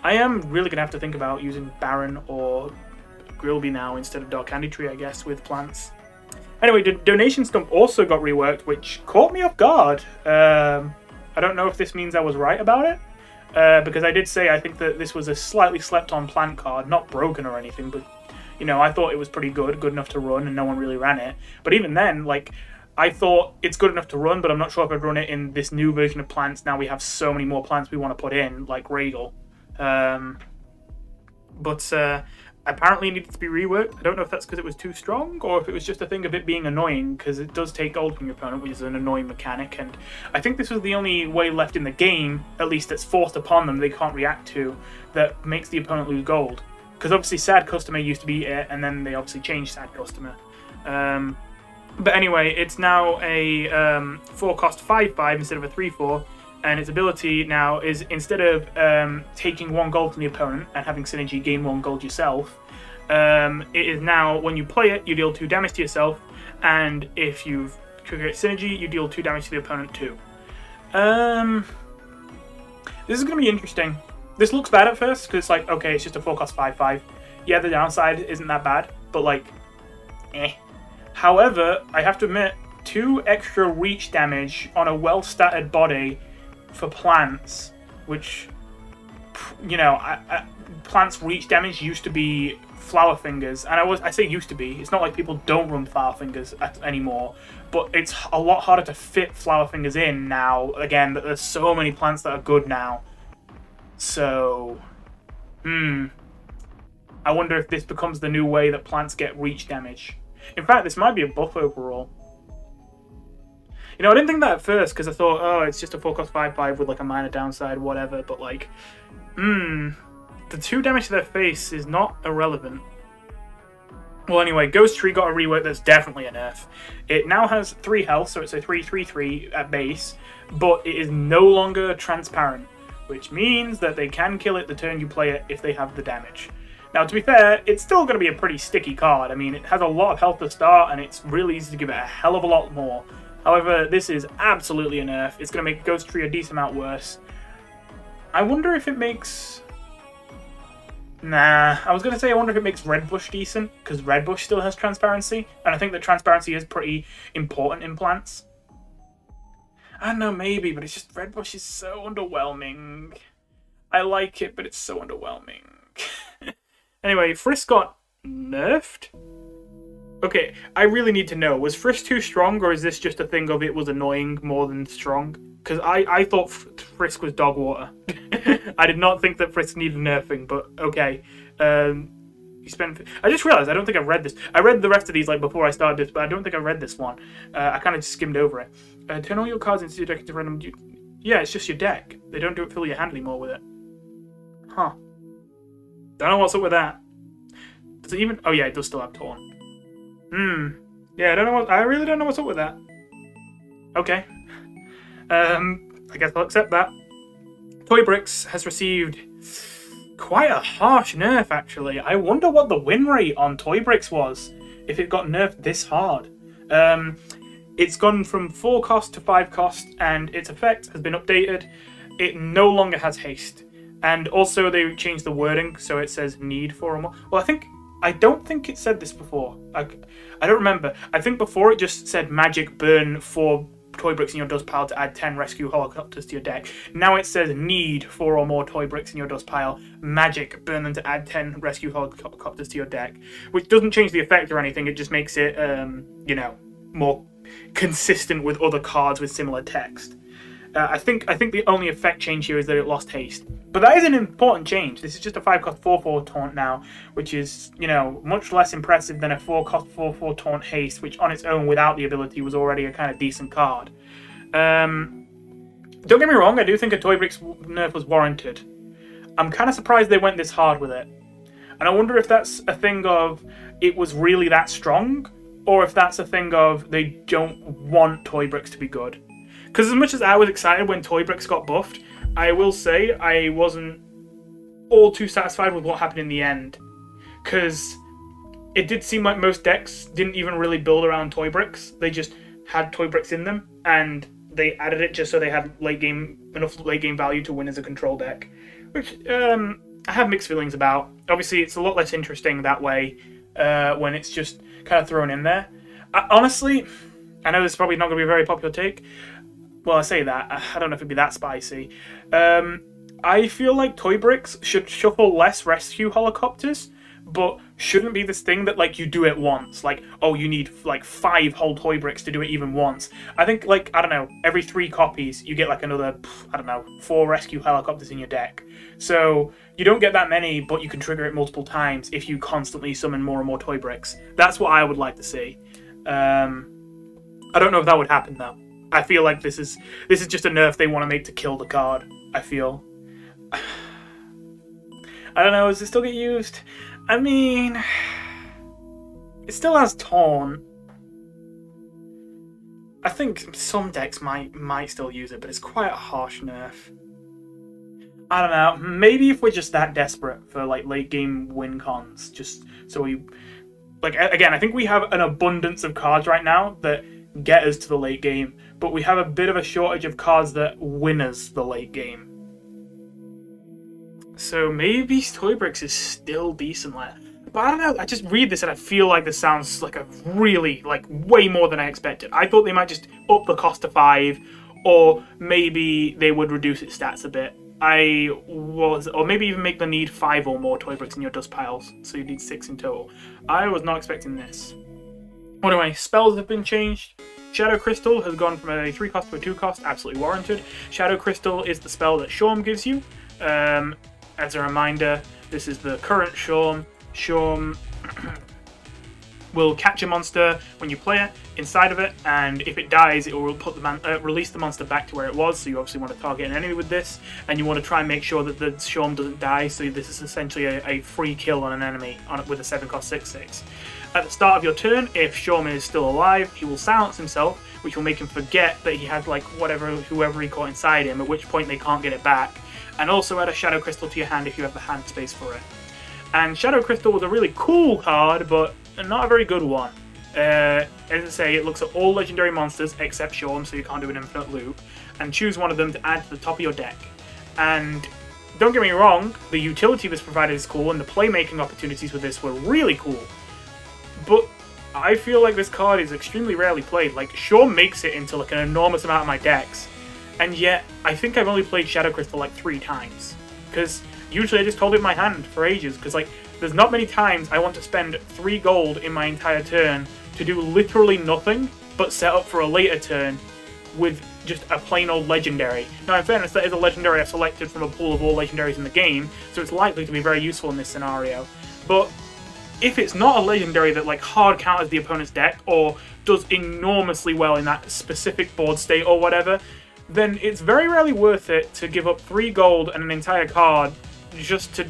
I am really going to have to think about using Baron or Grillby now instead of Dark Candy Tree, I guess, with plants. Anyway, Donation Stump also got reworked, which caught me off guard. I don't know if this means I was right about it. Because I did say I think that this was a slightly slept-on plant card, not broken or anything, but, you know, I thought it was pretty good enough to run, and no one really ran it. But even then, like, I thought it's good enough to run, but I'm not sure if I'd run it in this new version of plants. Now we have so many more plants we want to put in, like Radel. Apparently it needed to be reworked. I don't know if that's because it was too strong, or if it was just a thing of it being annoying, because it does take gold from your opponent, which is an annoying mechanic, and I think this was the only way left in the game, at least that's forced upon them they can't react to, that makes the opponent lose gold. Because obviously Sad Customer used to be it, and then they obviously changed Sad Customer. But anyway, it's now a 4-cost 5/5 instead of a 3/4, and its ability now is, instead of taking 1 gold from the opponent and having synergy gain 1 gold yourself, it is now, when you play it, you deal 2 damage to yourself, and if you trigger synergy, you deal 2 damage to the opponent too. This is going to be interesting. This looks bad at first, because it's like, okay, it's just a 4-cost 5/5. Yeah, the downside isn't that bad, but like, eh. However, I have to admit, 2 extra reach damage on a well-statted body for plants, which, you know, plants' reach damage used to be Flower Fingers, and I say used to be, it's not like people don't run Flower Fingers anymore, but it's a lot harder to fit Flower Fingers in now, again, that there's so many plants that are good now. So, I wonder if this becomes the new way that plants get reach damage. In fact, this might be a buff overall. You know, I didn't think that at first, because I thought, oh, it's just a 4-cost 5/5 with like a minor downside, whatever, but like, the 2 damage to their face is not irrelevant. Well, anyway, Ghost Tree got a rework that's definitely a nerf. It now has 3 health, so it's a 3/3/3 at base, but it is no longer transparent, which means that they can kill it the turn you play it if they have the damage. Now, to be fair, it's still going to be a pretty sticky card. I mean, it has a lot of health to start, and it's really easy to give it a hell of a lot more. However, this is absolutely a nerf. It's going to make Ghost Tree a decent amount worse. I wonder if it makes... Nah, I was going to say I wonder if it makes Red Bush decent, because Red Bush still has transparency, and I think that transparency is pretty important in plants. I don't know, maybe, but it's just Red Bush is so underwhelming. I like it, but it's so underwhelming. Anyway, Frisk got nerfed? Okay, I really need to know, was Frisk too strong, or is this just a thing of it was annoying more than strong? Because I thought Frisk was dog water. I did not think that Frisk needed nerfing, but okay. I just realized I don't think I've read this. I read the rest of these like before I started this, but I don't think I read this one. I kind of just skimmed over it. Turn all your cards into your deck into random... Yeah, it's just your deck. They don't fill your hand anymore with it. Huh. Don't know what's up with that. Does it even... Oh yeah, it does still have Torn. Yeah, I really don't know what's up with that. Okay. I guess I'll accept that. Toy Bricks has received quite a harsh nerf, actually. I wonder what the win rate on Toy Bricks was, if it got nerfed this hard. It's gone from 4 cost to 5 cost, and its effect has been updated. It no longer has haste. And also they changed the wording, so it says need 4 or more. Well, I don't think it said this before. I don't remember. I think before it just said magic burn 4 toy bricks in your dust pile to add 10 rescue helicopters to your deck. Now it says need 4 or more toy bricks in your dust pile, magic burn them to add 10 rescue helicopters to your deck, which doesn't change the effect or anything. It just makes it, you know, more consistent with other cards with similar text. I think the only effect change here is that it lost haste. But that is an important change. This is just a 5-cost 4/4 taunt now, which is, you know, much less impressive than a 4-cost 4/4 taunt haste, which on its own without the ability was already a kind of decent card. Don't get me wrong, I do think a Toy Bricks nerf was warranted. I'm kind of surprised they went this hard with it. And I wonder if that's a thing of it was really that strong, or if that's a thing of they don't want Toy Bricks to be good. Because as much as I was excited when Toy Bricks got buffed, I will say I wasn't all too satisfied with what happened in the end. Because it did seem like most decks didn't even really build around Toy Bricks. They just had Toy Bricks in them, and they added it just so they had enough late game value to win as a control deck. Which I have mixed feelings about. Obviously, it's a lot less interesting that way when it's just kind of thrown in there. Honestly, I know this is probably not going to be a very popular take. Well, I say that. I don't know if it'd be that spicy. I feel like Toy Bricks should shuffle less rescue helicopters, but shouldn't be this thing that, like, you do it once. Like, oh, you need, like, 5 whole Toy Bricks to do it even once. I think, like, I don't know, every 3 copies, you get, like, another, I don't know, 4 rescue helicopters in your deck. So, you don't get that many, but you can trigger it multiple times if you constantly summon more and more Toy Bricks. That's what I would like to see. I don't know if that would happen, though. I feel like this is just a nerf they want to make to kill the card, I feel. I don't know, does it still get used? I mean, it still has Taunt. I think some decks might still use it, but it's quite a harsh nerf. I don't know, maybe if we're just that desperate for, like, late game win cons, just so we... Like, again, I think we have an abundance of cards right now that get us to the late game, but we have a bit of a shortage of cards that win us the late game. So maybe Toy Bricks is still decent, but I don't know, I just read this and I feel like this sounds like a really, like, way more than I expected. I thought they might just up the cost to 5, or maybe they would reduce its stats a bit. Or maybe even make the need 5 or more Toy Bricks in your dust piles, so you need 6 in total. I was not expecting this. Anyway, spells have been changed. Shadow Crystal has gone from a 3-cost to a 2-cost, absolutely warranted. Shadow Crystal is the spell that Shawm gives you. As a reminder, this is the current Shawm. Shawm will catch a monster when you play it inside of it, and if it dies, it will put the release the monster back to where it was. So you obviously want to target an enemy with this, and you want to try and make sure that the Shawm doesn't die. So this is essentially a free kill on an enemy with a 7-cost 6/6. At the start of your turn, if Shawm is still alive, he will silence himself, which will make him forget that he had, like, whoever he caught inside him, at which point they can't get it back. And also add a Shadow Crystal to your hand if you have the hand space for it. And Shadow Crystal was a really cool card, but not a very good one. As I say, it looks at all legendary monsters except Shawm, so you can't do an infinite loop, and choose one of them to add to the top of your deck. And don't get me wrong, the utility this provided is cool, and the playmaking opportunities with this were really cool. But I feel like this card is extremely rarely played. Like, Shawm makes it into, like, an enormous amount of my decks, and yet I think I've only played Shadow Crystal like 3 times. Because usually I just hold it in my hand for ages, because, like, there's not many times I want to spend 3 gold in my entire turn to do literally nothing but set up for a later turn with just a plain old legendary. Now, in fairness, that is a legendary I've selected from a pool of all legendaries in the game, so it's likely to be very useful in this scenario. But if it's not a legendary that, like, hard counters the opponent's deck or does enormously well in that specific board state or whatever, then it's very rarely worth it to give up 3 gold and an entire card just to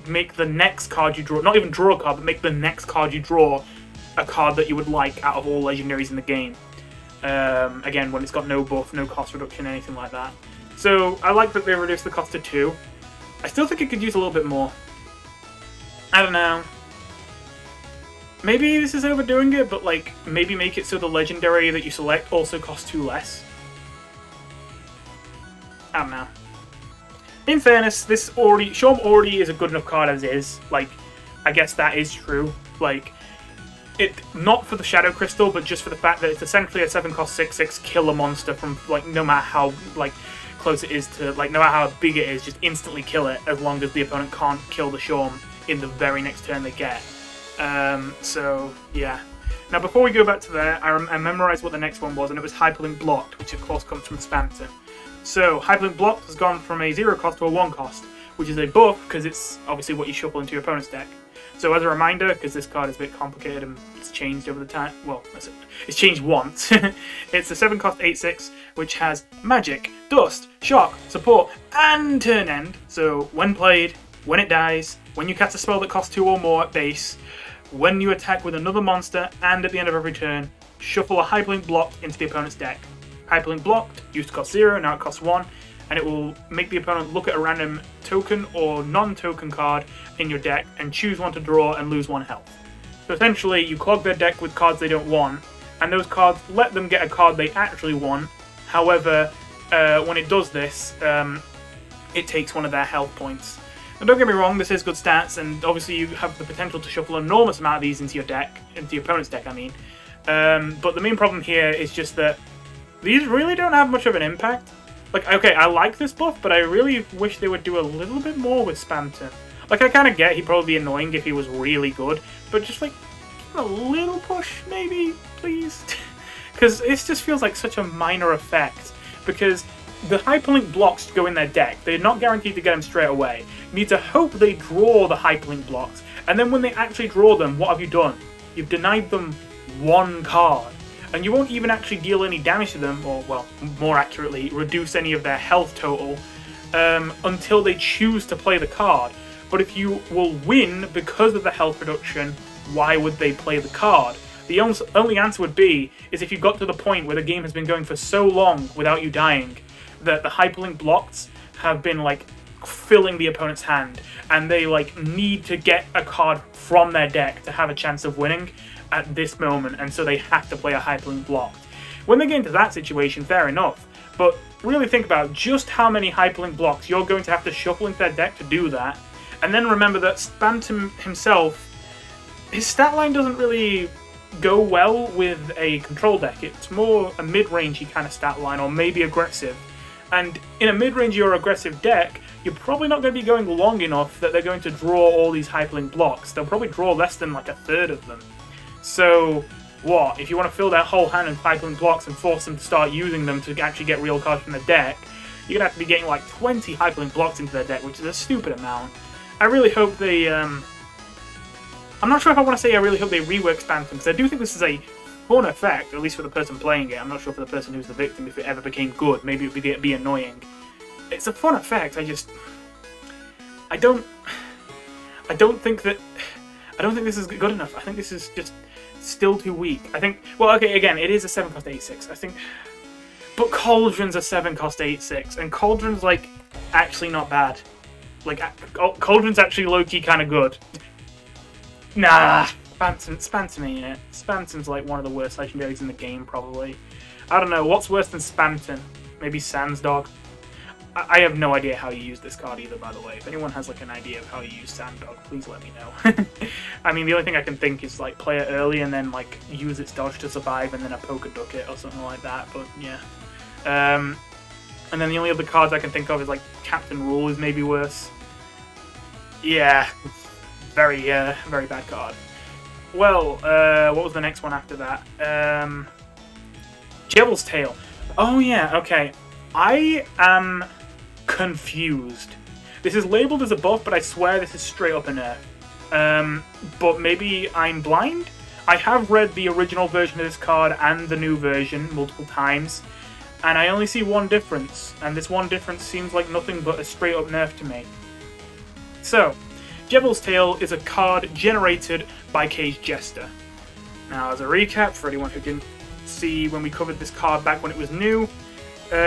make the next card you draw, not even draw a card, but make the next card you draw a card that you would like out of all legendaries in the game. Again, when it's got no buff, no cost reduction, anything like that. So I like that they reduced the cost to 2. I still think it could use a little bit more. I don't know. Maybe this is overdoing it, but like maybe make it so the legendary that you select also costs 2 less. I don't know. In fairness, Shawm already is a good enough card as is. Like, I guess that is true. Like, not for the Shadow Crystal, but just for the fact that it's essentially a 7-cost 6/6 killer monster from like no matter how like close it is to like no matter how big it is, just instantly kill it as long as the opponent can't kill the Shawm in the very next turn they get. So yeah. Now before we go back to there, I memorized what the next one was, and it was Hyperlink Blocked, which of course comes from Spamton. So Hyperlink Blocked has gone from a 0 cost to a 1 cost, which is a buff because it's obviously what you shuffle into your opponent's deck. So as a reminder, because this card is a bit complicated and it's changed over the time, well, it's changed once. It's a 7-cost 8/6, which has Magic, Dust, Shock, Support, and Turn End. So when played, when it dies, when you cast a spell that costs 2 or more at base, when you attack with another monster, and at the end of every turn, shuffle a Hyperlink Blocked into the opponent's deck. Hyperlink Blocked used to cost 0, now it costs 1, and it will make the opponent look at a random token or non-token card in your deck and choose one to draw and lose 1 health. So essentially, you clog their deck with cards they don't want, and those cards let them get a card they actually want. However, when it does this, it takes 1 of their health points. Now don't get me wrong, this is good stats, and obviously you have the potential to shuffle an enormous amount of these into your deck, into your opponent's deck, I mean. But the main problem here is just that these really don't have much of an impact. Like, okay, I like this buff, but I really wish they would do a little bit more with Spamton. Like, I kind of get he'd probably be annoying if he was really good, but just, like, give him a little push, maybe, please? Because this just feels like such a minor effect, because the Hyperlink blocks go in their deck. They're not guaranteed to get them straight away. You need to hope they draw the Hyperlink blocks, and then when they actually draw them, what have you done? You've denied them 1 card. And you won't even actually deal any damage to them, or, well, more accurately, reduce any of their health total until they choose to play the card. But if you will win because of the health reduction, why would they play the card? The only answer would be is if you got to the point where the game has been going for so long without you dying that the Hyperlink blocks have been, like, filling the opponent's hand, and they, like, need to get a card from their deck to have a chance of winning at this moment, and so they have to play a Hyperlink Blocked. When they get into that situation, fair enough, but really think about just how many Hyperlink Blocks you're going to have to shuffle into their deck to do that, and then remember that Spamton himself, his stat line doesn't really go well with a control deck. It's more a mid-rangey kind of stat line, or maybe aggressive, and in a mid-rangey or aggressive deck, you're probably not going to be going long enough that they're going to draw all these Hyperlink Blocks. They'll probably draw less than like 1/3 of them. So, what? If you want to fill their whole hand in Hyperlink Blocks and force them to start using them to actually get real cards from the deck, you're going to have to be getting like 20 Hyperlink Blocks into their deck, which is a stupid amount. I really hope they, I'm not sure if I want to say I really hope they rework Spamton, because I do think this is a fun effect, at least for the person playing it. I'm not sure for the person who's the victim if it ever became good. Maybe it would be annoying. It's a fun effect, I don't think this is good enough. I think this is just still too weak. I think, well, okay, again, it is a 7-cost 8/6, I think, but Cauldron's a 7-cost 8/6, and Cauldron's, like, actually not bad. Like, Cauldron's actually low-key kind of good. Nah, Spamton ain't it. Spamton's, like, one of the worst legendaries in the game, probably. I don't know, what's worse than Spamton? Maybe Sandsdog? I have no idea how you use this card either, by the way. If anyone has like an idea of how you use Sanddog, please let me know. I mean, the only thing I can think is like play it early and then like use its dodge to survive and then a poker duck it or something like that, but yeah. And then the only other cards I can think of is like Captain Rule is maybe worse. Yeah, very bad card. Well, what was the next one after that? Jevilstail. Oh yeah, okay. I am confused. This is labeled as a buff, but I swear this is straight up a nerf. But maybe I'm blind? I have read the original version of this card and the new version multiple times, and I only see one difference, and this one difference seems like nothing but a straight up nerf to me. So, Jevilstail is a card generated by Jester. Now, as a recap, for anyone who didn't see when we covered this card back when it was new.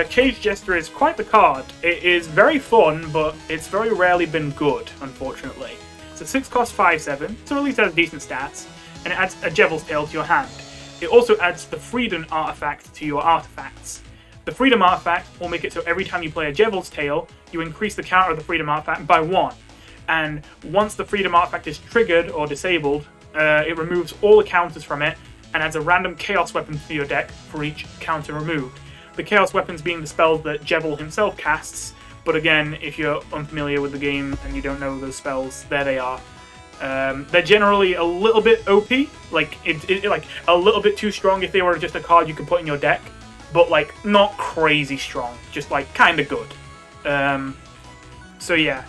Cage Jester is quite the card. It is very fun, but it's very rarely been good, unfortunately. It's a 6-cost 5/7, so at least it has decent stats, and it adds a Jevilstail to your hand. It also adds the Freedom artifact to your artifacts. The Freedom artifact will make it so every time you play a Jevilstail, you increase the counter of the Freedom artifact by 1. And once the Freedom artifact is triggered or disabled, it removes all the counters from it and adds a random Chaos weapon to your deck for each counter removed. The Chaos weapons being the spells that Jevil himself casts, but again, if you're unfamiliar with the game and you don't know those spells, there they are. They're generally a little bit OP, like like a little bit too strong if they were just a card you could put in your deck, but like not crazy strong, just like kind of good. So yeah,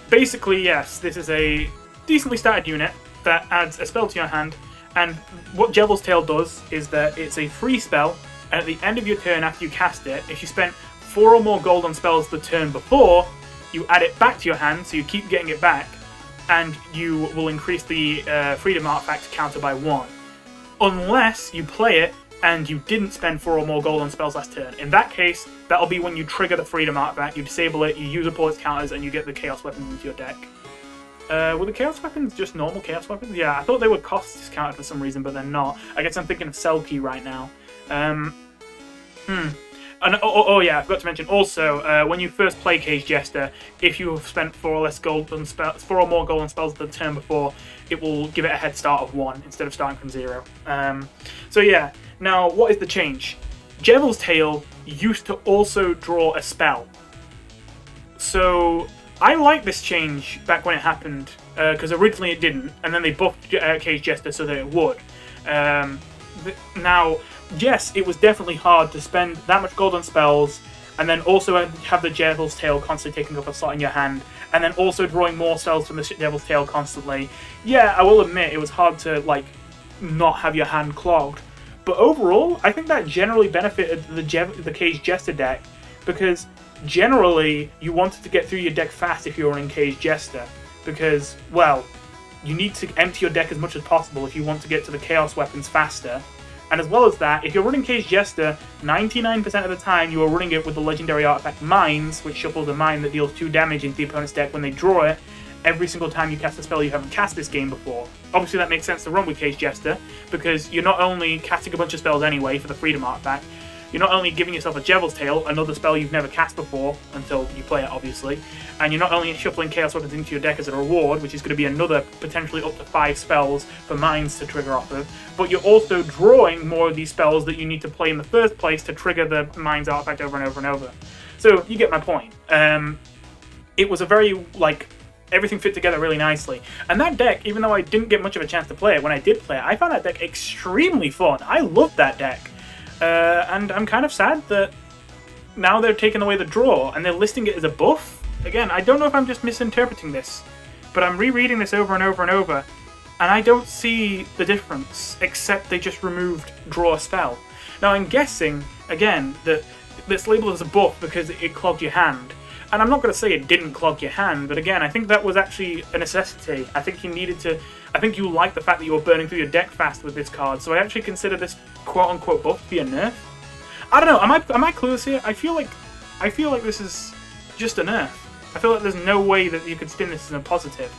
basically yes, this is a decently started unit that adds a spell to your hand. And what Jevilstail does is that it's a free spell, and at the end of your turn after you cast it, if you spent 4 or more gold on spells the turn before, you add it back to your hand, so you keep getting it back, and you will increase the Freedom artifact counter by 1. Unless you play it and you didn't spend 4 or more gold on spells last turn. In that case, that'll be when you trigger the Freedom artifact, you disable it, you use up all its counters, and you get the Chaos weapons into your deck. Were the Chaos weapons just normal Chaos weapons? Yeah, I thought they were cost discounted for some reason, but they're not. I guess I'm thinking of Selkie right now. And oh yeah, I forgot to mention also, when you first play Cage Jester, if you have spent 4 or more gold on spells the turn before, it will give it a head start of 1 instead of starting from 0. So yeah, now what is the change? Jevilstail used to also draw a spell. So I like this change back when it happened, because originally it didn't, and then they buffed Cage Jester so that it would. Now, yes, it was definitely hard to spend that much gold on spells, and then also have the Jevilstail constantly taking up a slot in your hand, and then also drawing more spells from the Jevilstail constantly. Yeah, I will admit, it was hard to, like, not have your hand clogged. But overall, I think that generally benefited the Cage Jester deck, because generally, you wanted to get through your deck fast if you were in Cage Jester, because, well, you need to empty your deck as much as possible if you want to get to the Chaos weapons faster. And as well as that, if you're running Cage Jester, 99% of the time you are running it with the legendary artifact Mines, which shuffles a mine that deals 2 damage into the opponent's deck when they draw it, every single time you cast a spell you haven't cast this game before. Obviously that makes sense to run with Cage Jester, because you're not only casting a bunch of spells anyway for the Freedom artifact, you're not only giving yourself a Jevilstail, another spell you've never cast before, until you play it, obviously, and you're not only shuffling Chaos Weapons into your deck as a reward, which is going to be another potentially up to 5 spells for Mines to trigger off of, but you're also drawing more of these spells that you need to play in the first place to trigger the Mines artifact over and over and over. So, you get my point. It was a very, like, everything fit together really nicely. And that deck, even though I didn't get much of a chance to play it, when I did play it, I found that deck extremely fun. I loved that deck. And I'm kind of sad that now they're taking away the draw and they're listing it as a buff. Again, I don't know if I'm just misinterpreting this, but I'm rereading this over and over and over, and I don't see the difference, except they just removed draw a spell. Now I'm guessing, again, that it's labelled as a buff because it clogged your hand. And I'm not going to say it didn't clog your hand, but again, I think that was actually a necessity. I think you needed to... I think you liked the fact that you were burning through your deck fast with this card, so I actually consider this quote-unquote buff to be a nerf. I don't know, am I clueless here? I feel like this is just a nerf. I feel like there's no way that you could spin this as a positive.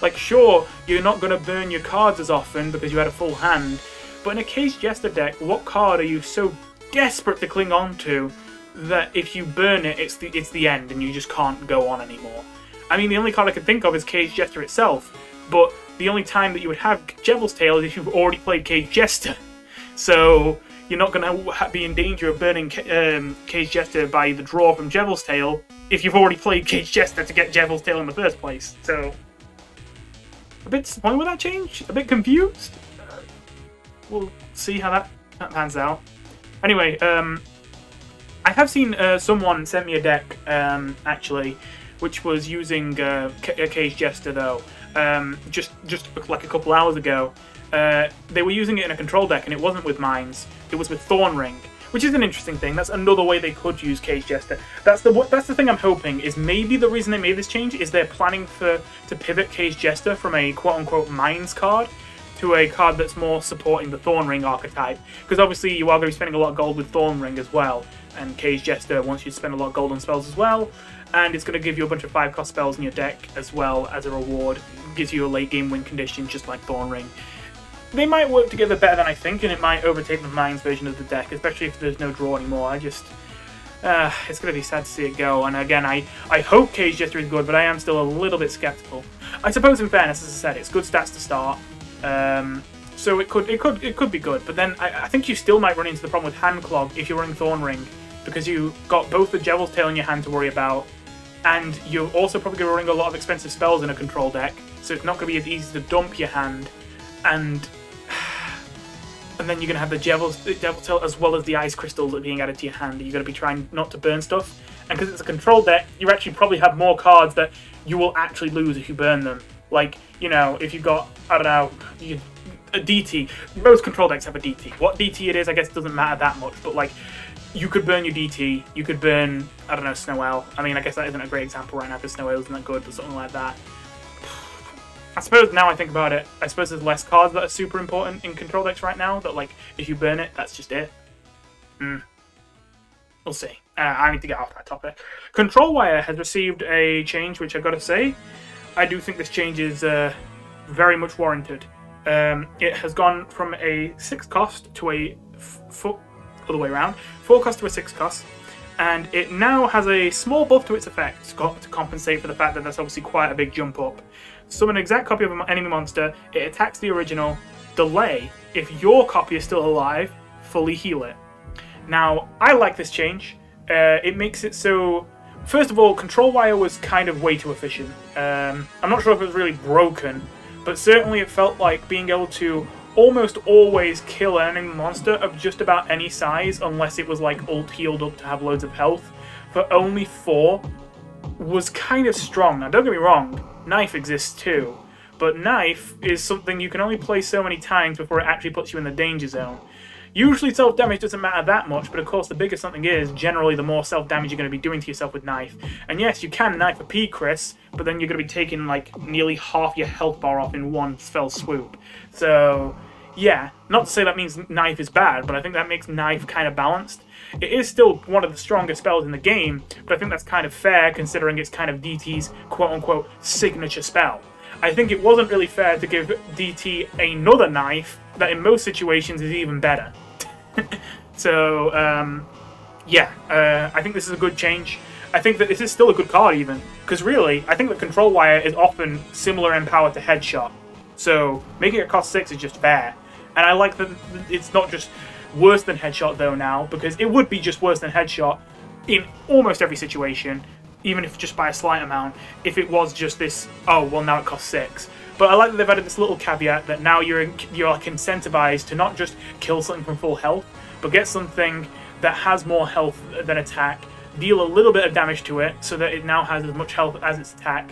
Like, sure, you're not going to burn your cards as often because you had a full hand, but in a Cage Jester deck, what card are you so desperate to cling on to that if you burn it, it's the end and you just can't go on anymore? I mean, the only card I could think of is Cage Jester itself, but the only time that you would have Jevilstail is if you've already played Cage Jester. So you're not going to be in danger of burning Cage Jester by the draw from Jevilstail if you've already played Cage Jester to get Jevilstail in the first place. So, a bit disappointed with that change, a bit confused. We'll see how that pans out. Anyway, I have seen someone sent me a deck, actually, which was using Cage Jester though, just like a couple hours ago. They were using it in a control deck, and it wasn't with Mines. It was with Thorn Ring, which is an interesting thing. That's another way they could use Cage Jester. That's the thing I'm hoping, is maybe the reason they made this change is they're planning to pivot Cage Jester from a quote-unquote Mines card to a card that's more supporting the Thorn Ring archetype, because obviously you are going to be spending a lot of gold with Thorn Ring as well, and Cage Jester wants you to spend a lot of gold on spells as well, and it's going to give you a bunch of 5-cost spells in your deck as well as a reward. It gives you a late game win condition just like Thorn Ring. They might work together better than I think, and it might overtake the Mines version of the deck, especially if there's no draw anymore. It's going to be sad to see it go, and again, I hope Cage Jester is good, but I am still a little bit skeptical. I suppose, in fairness, as I said, it's good stats to start, so it could be good. But then I think you still might run into the problem with hand clog if you're running Thorn Ring, because you got both the Jevilstail in your hand to worry about, and you're also probably going to run a lot of expensive spells in a control deck, so it's not going to be as easy to dump your hand, and then you're going to have the Jevilstail as well as the Ice Crystals being added to your hand. You're going to be trying not to burn stuff. And because it's a control deck, you actually probably have more cards that you will actually lose if you burn them. Like, you know, if you've got, I don't know, a DT. Most control decks have a DT. What DT it is, I guess, doesn't matter that much. But, like, you could burn your DT. You could burn, I don't know, Snow. I mean, I guess that isn't a great example right now because Snow isn't that good, but something like that. I suppose now I think about it, I suppose there's less cards that are super important in control decks right now, that like, if you burn it, that's just it. We'll see. I need to get off that topic. Control Wire has received a change, which I've got to say, I do think this change is very much warranted. It has gone from a 6-cost to a other way around, 4-cost to a 6-cost, and it now has a small buff to its effects to compensate for the fact that that's obviously quite a big jump up. Summon an exact copy of an enemy monster, it attacks the original, delay, if your copy is still alive, fully heal it. Now, I like this change. It makes it so... First of all, Control Wire was kind of way too efficient. I'm not sure if it was really broken, but certainly it felt like being able to almost always kill an enemy monster of just about any size, unless it was like ult healed up to have loads of health, for only 4 was kind of strong. Now, don't get me wrong, Knife exists too, but Knife is something you can only play so many times before it actually puts you in the danger zone. Usually self-damage doesn't matter that much, but of course the bigger something is, generally the more self-damage you're going to be doing to yourself with Knife. And yes, you can Knife a P-Chris, but then you're going to be taking like nearly half your health bar off in one fell swoop. So, yeah, not to say that means Knife is bad, but I think that makes Knife kind of balanced. It is still one of the strongest spells in the game, but I think that's kind of fair considering it's kind of DT's quote-unquote signature spell. I think it wasn't really fair to give DT another Knife that in most situations is even better. So, yeah, I think this is a good change. I think that this is still a good card even, because really, I think that Control Wire is often similar in power to Headshot. So, making it cost 6 is just fair. And I like that it's not just worse than Headshot though now, because it would be just worse than Headshot in almost every situation, even if just by a slight amount, if it was just this, oh, well now it costs 6. But I like that they've added this little caveat that now you're like incentivized to not just kill something from full health, but get something that has more health than attack, deal a little bit of damage to it so that it now has as much health as its attack,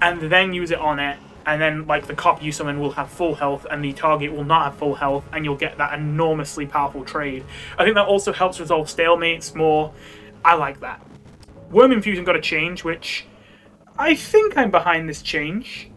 and then use it on it, and then like the copy you summon will have full health and the target will not have full health, and you'll get that enormously powerful trade. I think that also helps resolve stalemates more. I like that. Worm Infusion got a change, which I think I'm behind this change.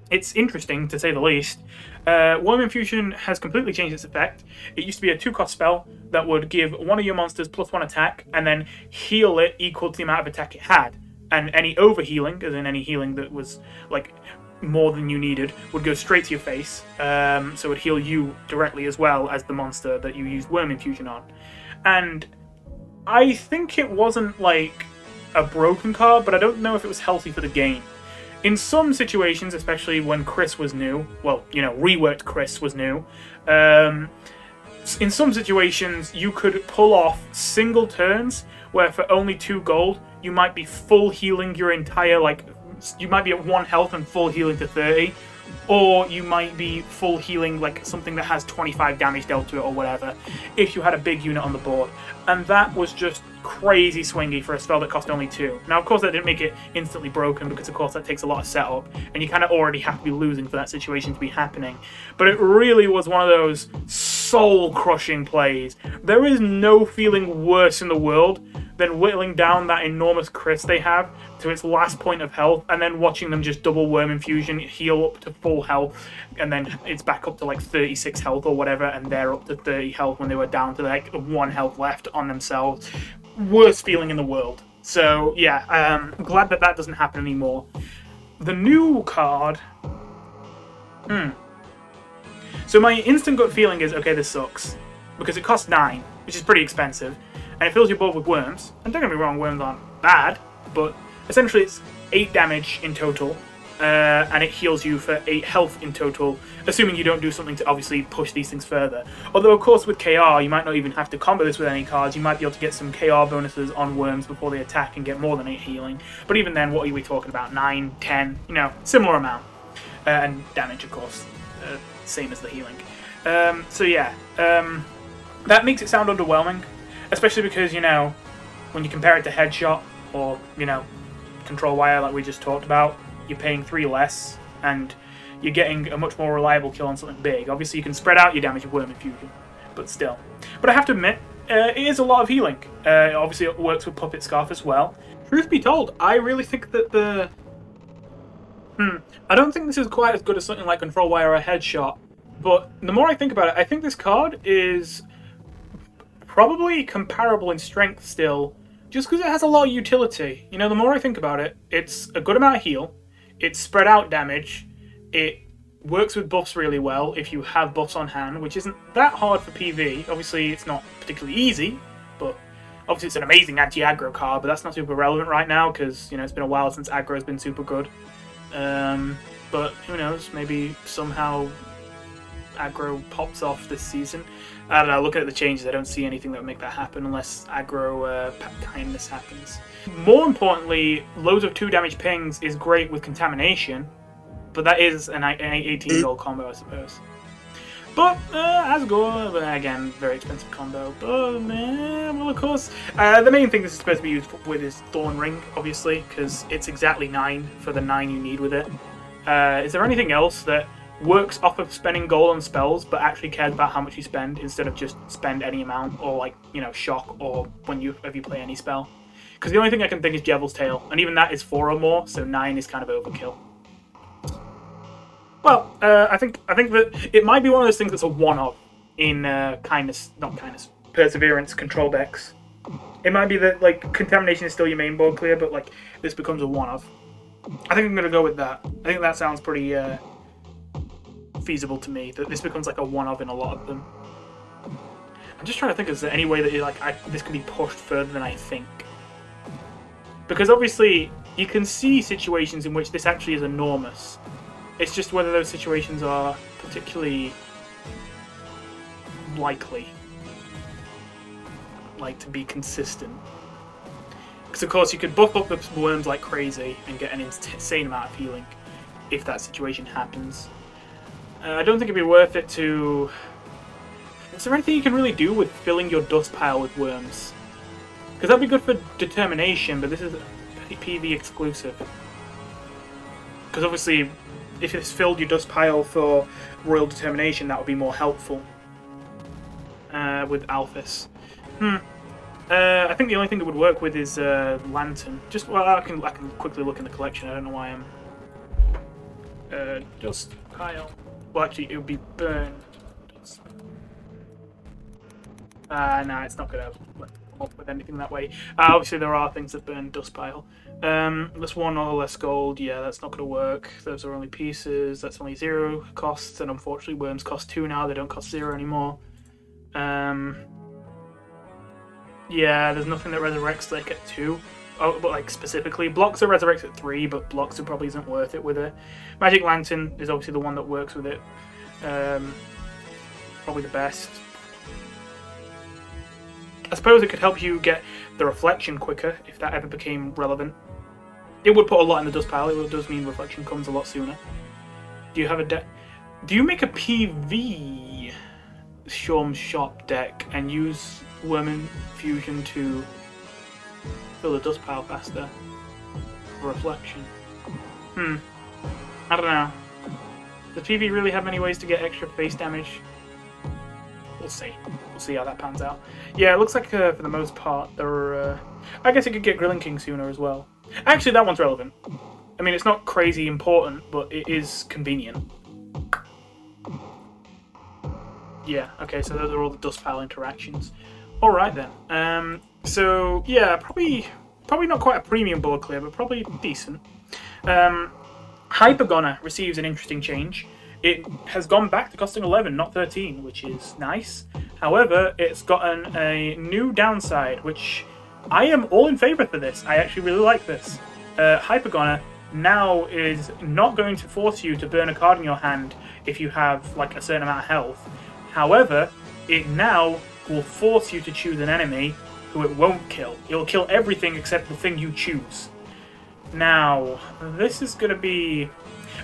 It's interesting, to say the least. Worm Infusion has completely changed its effect. It used to be a 2-cost spell that would give one of your monsters +1 attack, and then heal it equal to the amount of attack it had. And any overhealing, as in any healing that was like more than you needed, would go straight to your face. So it would heal you directly as well as the monster that you used Worm Infusion on. And I think it wasn't like a broken card, but I don't know if it was healthy for the game. In some situations, especially when Chris was new, well, you know, reworked Chris was new, in some situations you could pull off single turns where for only 2 gold you might be full healing your entire, like, you might be at 1 health and full healing to 30, or you might be full healing like something that has 25 damage dealt to it or whatever, if you had a big unit on the board. And that was just crazy swingy for a spell that cost only 2. Now, of course, that didn't make it instantly broken, because of course that takes a lot of setup, and you kind of already have to be losing for that situation to be happening. But it really was one of those soul-crushing plays. There is no feeling worse in the world then whittling down that enormous crit they have to its last point of health, and then watching them just double Worm Infusion, heal up to full health, and then it's back up to like 36 health or whatever, and they're up to 30 health when they were down to like 1 health left on themselves. Worst feeling in the world. So yeah, I'm glad that that doesn't happen anymore. The new card... So my instant gut feeling is, okay, this sucks. Because it costs 9, which is pretty expensive. And it fills your board with worms. And don't get me wrong, worms aren't bad. But essentially it's 8 damage in total. And it heals you for 8 health in total. Assuming you don't do something to obviously push these things further. Although, of course, with KR, you might not even have to combo this with any cards. You might be able to get some KR bonuses on worms before they attack and get more than 8 healing. But even then, what are we talking about? 9, 10, you know, similar amount. And damage, of course. Same as the healing. So yeah, that makes it sound underwhelming, especially because, you know, when you compare it to Headshot or, you know, Control Wire like we just talked about, you're paying 3 less and you're getting a much more reliable kill on something big. Obviously you can spread out your damage with Worm Infusion, but still. But I have to admit, it is a lot of healing. Obviously it works with Puppet Scarf as well. Truth be told, I really think that the... I don't think this is quite as good as something like Control Wire or Headshot, but the more I think about it, I think this card is probably comparable in strength still, just because it has a lot of utility. You know, the more I think about it, it's a good amount of heal, it's spread out damage, it works with buffs really well if you have buffs on hand, which isn't that hard for PV. Obviously, it's not particularly easy, but obviously it's an amazing anti-aggro card, but that's not super relevant right now because, you know, it's been a while since aggro has been super good. But who knows, maybe somehow aggro pops off this season. I don't know, looking at the changes, I don't see anything that would make that happen unless aggro kindness happens. More importantly, loads of 2 damage pings is great with contamination, but that is an 18 gold combo, I suppose. But Asgore, again, very expensive combo. But well, of course, the main thing this is supposed to be used with is Thorn Ring, obviously, because it's exactly 9 for the 9 you need with it. Is there anything else that works off of spending gold on spells, but actually cares about how much you spend instead of just spend any amount, or like, you know, shock, or if you play any spell? Because the only thing I can think is Jevilstail, and even that is 4 or more, so 9 is kind of overkill. Well, I think that it might be one of those things that's a one-off in Perseverance control decks. It might be that, like, Contamination is still your main board clear, but, like, this becomes a one-off. I think I'm going to go with that. I think that sounds pretty feasible to me, that this becomes, like, a one-off in a lot of them. I'm just trying to think, is there any way that this could be pushed further than I think? Because, obviously, you can see situations in which this actually is enormous. It's just whether those situations are particularly likely, like, to be consistent. Because, of course, you could buff up the worms like crazy and get an insane amount of healing if that situation happens. I don't think it'd be worth it to... Is there anything you can really do with filling your dust pile with worms? Because that'd be good for determination, but this is PV exclusive. Because, obviously, if it's filled your dust pile for Royal Determination, that would be more helpful with Alphys. I think the only thing that would work with is Lantern. Just, well, I can quickly look in the collection. I don't know why I'm dust pile. Well, actually, it would be burn. Nah, it's not gonna come up with anything that way. Obviously, there are things that burn dust pile. That's 1 or less gold. Yeah, that's not gonna work. Those are only pieces. That's only 0 costs, and unfortunately, worms cost 2 now. They don't cost 0 anymore. Yeah, there's nothing that resurrects like at 2. Oh, but like specifically, blocks are resurrects at 3, but blocks probably isn't worth it with it. Magic Lantern is obviously the one that works with it. Probably the best. I suppose it could help you get the reflection quicker if that ever became relevant. It would put a lot in the dust pile. It does mean reflection comes a lot sooner. Do you have a deck? Do you make a PV Shorm Shop deck and use Worm Infusion to fill the dust pile faster for reflection? I don't know. Does PV really have many ways to get extra face damage? we'll see. We'll see how that pans out. Yeah, it looks like for the most part, they're... I guess it could get Grilling King sooner as well. Actually, that one's relevant. I mean, it's not crazy important, but it is convenient. Yeah, okay, so those are all the dust pile interactions. Alright then. So, yeah, probably not quite a premium board clear, but probably decent. Hyperlink receives an interesting change. It has gone back to costing 11, not 13, which is nice. However, it's gotten a new downside, which I am all in favour for this. I actually really like this. Hyperlink now is not going to force you to burn a card in your hand if you have like a certain amount of health. However, it now will force you to choose an enemy who it won't kill. It'll kill everything except the thing you choose. Now, this is going to be...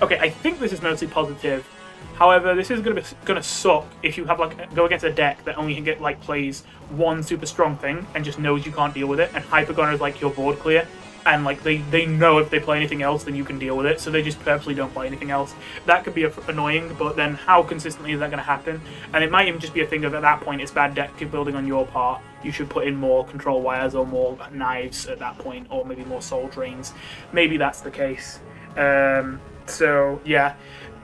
Okay, I think this is mostly positive. However, this is going to suck if you have like go against a deck that only can get like plays one super strong thing and just knows you can't deal with it, and Hyperlink is like your board clear, and like they know if they play anything else then you can deal with it, so they just purposely don't play anything else. That could be annoying, but then how consistently is that going to happen? And it might even just be a thing of at that point it's bad deck building on your part. You should put in more control wires or more knives at that point, or maybe more soul drains. Maybe that's the case. So yeah,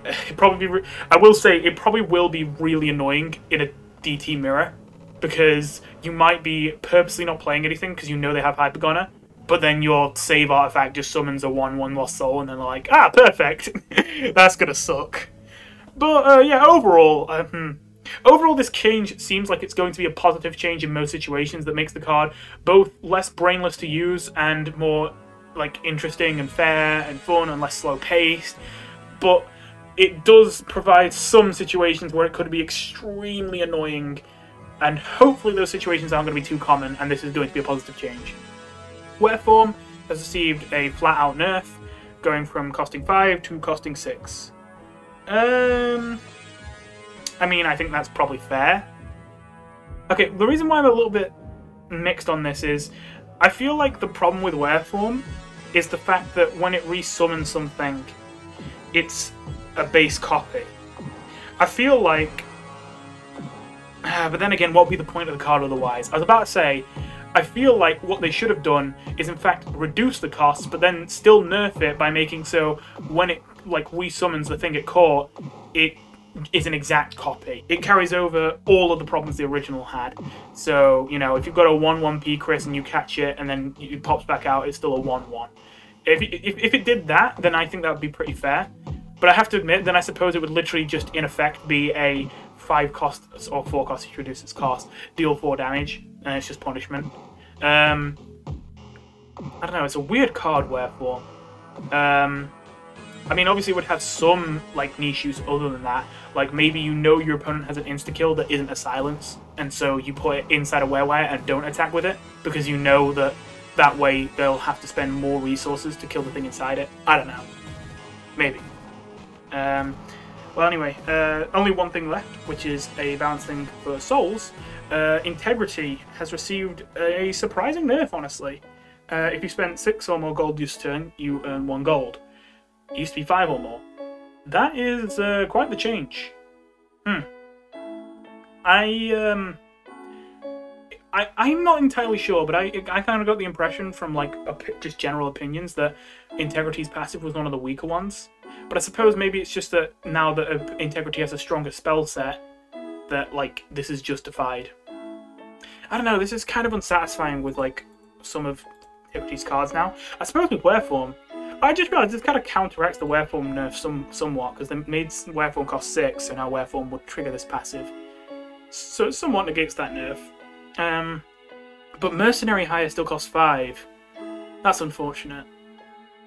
I will say it probably will be really annoying in a DT mirror, because you might be purposely not playing anything because you know they have Hyperlink, but then your save artifact just summons a 1/1 lost soul, and then they're like, ah, perfect. That's gonna suck. But yeah, overall, this change seems like it's going to be a positive change in most situations that makes the card both less brainless to use and more like interesting and fair and fun and less slow paced. But it does provide some situations where it could be extremely annoying, and hopefully those situations aren't going to be too common, and this is going to be a positive change. Wereform has received a flat-out nerf, going from costing 5 to costing 6. I mean, I think that's probably fair. Okay, the reason why I'm a little bit mixed on this is I feel like the problem with Wereform is the fact that when it resummons something, it's a base copy. I feel like... but then again, what would be the point of the card otherwise? I was about to say, I feel like what they should have done is in fact reduce the costs, but then still nerf it by making so when it like resummons the thing it caught, it is an exact copy. It carries over all of the problems the original had. So, you know, if you've got a 1/1 Chris and you catch it and then it pops back out, it's still a 1/1. If it did that, then I think that would be pretty fair. But I have to admit, then I suppose it would literally just, in effect, be a 5 cost or 4 cost if you reduce its cost, deal 4 damage, and it's just punishment. I don't know, it's a weird card, Wereform. I mean, obviously it would have some like niche use other than that. Like maybe you know your opponent has an insta-kill that isn't a silence, and so you put it inside a Werewire and don't attack with it, because you know that way they'll have to spend more resources to kill the thing inside it. I don't know. Maybe. Well, anyway, only one thing left, which is a balance thing for souls. Integrity has received a surprising nerf, honestly. If you spend 6 or more gold this turn, you earn 1 gold. It used to be 5 or more. That is quite the change. I'm not entirely sure, but I kind of got the impression from like just general opinions that Integrity's passive was one of the weaker ones. But I suppose maybe it's just that now that Integrity has a stronger spell set, that like this is justified. I don't know, this is kind of unsatisfying with like some of Integrity's cards now. I suppose with Wereform, I just realised this kind of counteracts the Wereform nerf somewhat, because they made Wereform cost 6, so now Wereform would trigger this passive. So it somewhat negates that nerf. But Mercenary Hire still costs 5. That's unfortunate.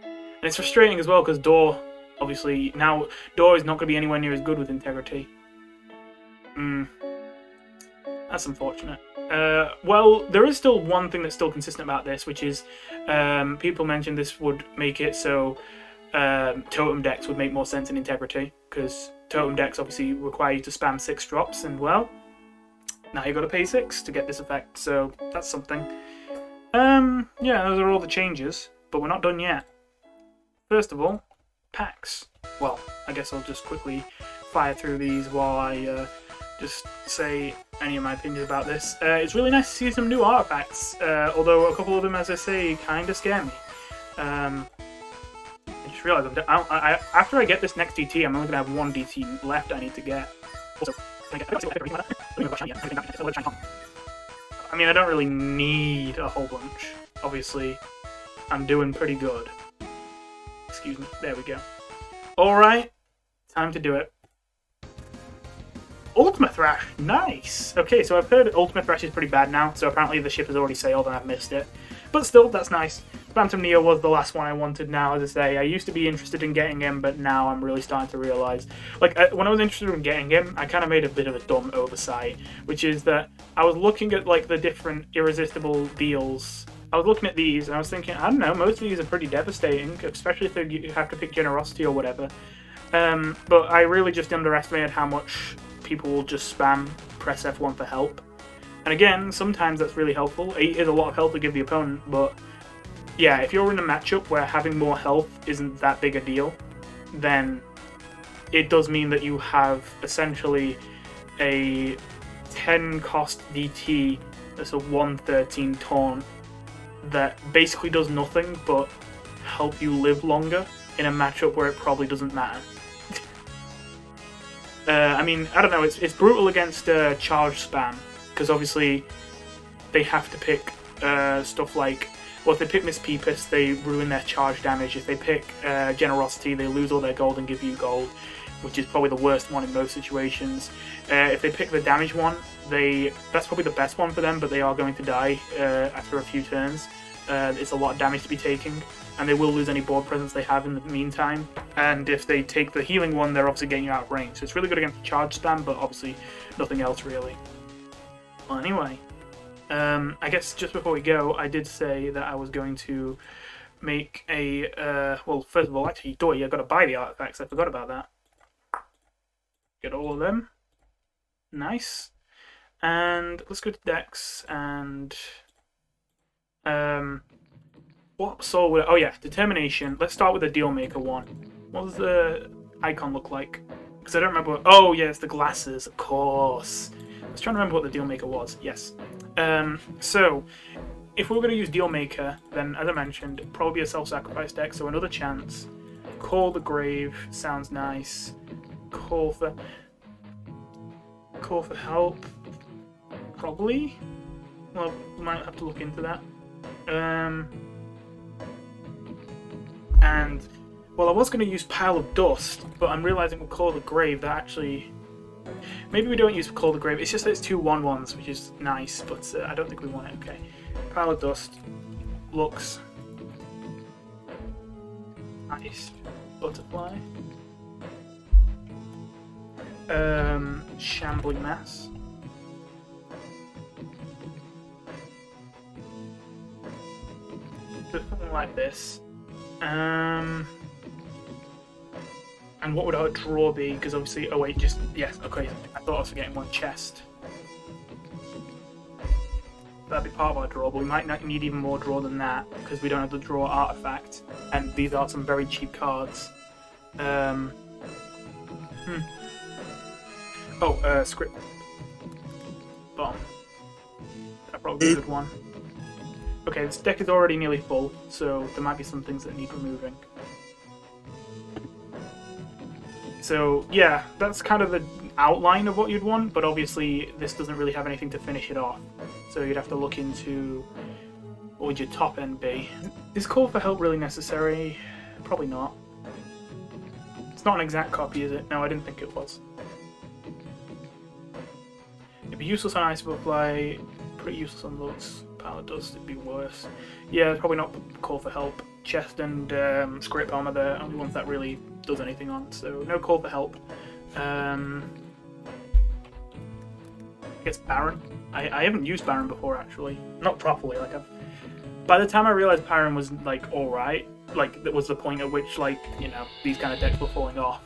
And it's frustrating as well, because Door, obviously, now Door is not going to be anywhere near as good with Integrity. That's unfortunate. Well, there is still one thing that's still consistent about this, which is people mentioned this would make it so totem decks would make more sense in Integrity, because totem decks obviously require you to spam 6 drops, and well, now you've got to pay 6 to get this effect, so that's something. Yeah, those are all the changes, but we're not done yet. First of all, packs. Well, I guess I'll just quickly fire through these while I just say any of my opinions about this. It's really nice to see some new artifacts, although a couple of them, as I say, kind of scare me. I just realised after I get this next DT, I'm only going to have one DT left I need to get. Also, I mean, I don't really need a whole bunch. Obviously, I'm doing pretty good. Excuse me. There we go. Alright, time to do it. Ultimate Thrash, nice! Okay, so I've heard Ultimate Thrash is pretty bad now, so apparently the ship has already sailed and I've missed it. But still, that's nice. Spamton Neo was the last one I wanted now, as I say. I used to be interested in getting him, but now I'm really starting to realise. Like, when I was interested in getting him, I kind of made a bit of a dumb oversight, which is that I was looking at, like, the different irresistible deals. I was looking at these, and I was thinking, I don't know, most of these are pretty devastating, especially if you have to pick Generosity or whatever. But I really just underestimated how much people will just spam press F1 for help. And again, sometimes that's really helpful. 8 is a lot of health to give the opponent, but yeah, if you're in a matchup where having more health isn't that big a deal, then it does mean that you have essentially a 10 cost DT that's a 113 taunt that basically does nothing but help you live longer in a matchup where it probably doesn't matter. I mean, I don't know, it's brutal against charge spam, because obviously they have to pick stuff like, well, if they pick Miss Peepus, they ruin their charge damage. If they pick Generosity, they lose all their gold and give you gold, which is probably the worst one in most situations. If they pick the damage one, that's probably the best one for them, but they are going to die after a few turns. It's a lot of damage to be taking, and they will lose any board presence they have in the meantime. And if they take the healing one, they're obviously getting you out of range. So it's really good against charge spam, but obviously nothing else really. Well, anyway, I guess just before we go, I did say that I was going to make a, well, first of all, actually, I've got to buy the artifacts. I forgot about that. Get all of them. Nice. And let's go to decks and what soul would, oh yeah, determination. Let's start with the Dealmaker one. What does the icon look like? Because I don't remember what, oh yeah, it's the glasses, of course. I was trying to remember what the Dealmaker was, yes. So if we were going to use Dealmaker, then as I mentioned, it'd probably be a self-sacrifice deck, so another chance. Call the Grave sounds nice. Call for help, probably. Well, we might have to look into that. And well, I was going to use Pile of Dust, but I'm realizing with Call the Grave that actually maybe we don't use Call the Grave. It's just that it's 2 1/1s, which is nice, but I don't think we want it. Okay, Pile of Dust looks nice. Butterfly. Shambling Mass. So something like this. And what would our draw be? Because obviously, oh wait, just, yes, okay, I thought I was forgetting one chest. That'd be part of our draw, but we might not need even more draw than that, because we don't have the draw artifact, and these are some very cheap cards. Script Bomb. That'd probably be a good one. Okay, this deck is already nearly full, so there might be some things that need removing. So, yeah, that's kind of the outline of what you'd want, but obviously this doesn't really have anything to finish it off. So you'd have to look into what would your top end be. Is Call for Help really necessary? Probably not. It's not an exact copy, is it? No, I didn't think it was. It'd be useless on Ice Butterfly, pretty useless on Lux. Pile of Dust, it'd be worse. Yeah, probably not Call for Help. Chest and Script Bomb are the only ones that really does anything on, so no Call for Help. I guess Baron. I haven't used Baron before, actually. Not properly, like by the time I realized Baron was, like, alright, like, that was the point at which, like, you know, these kind of decks were falling off.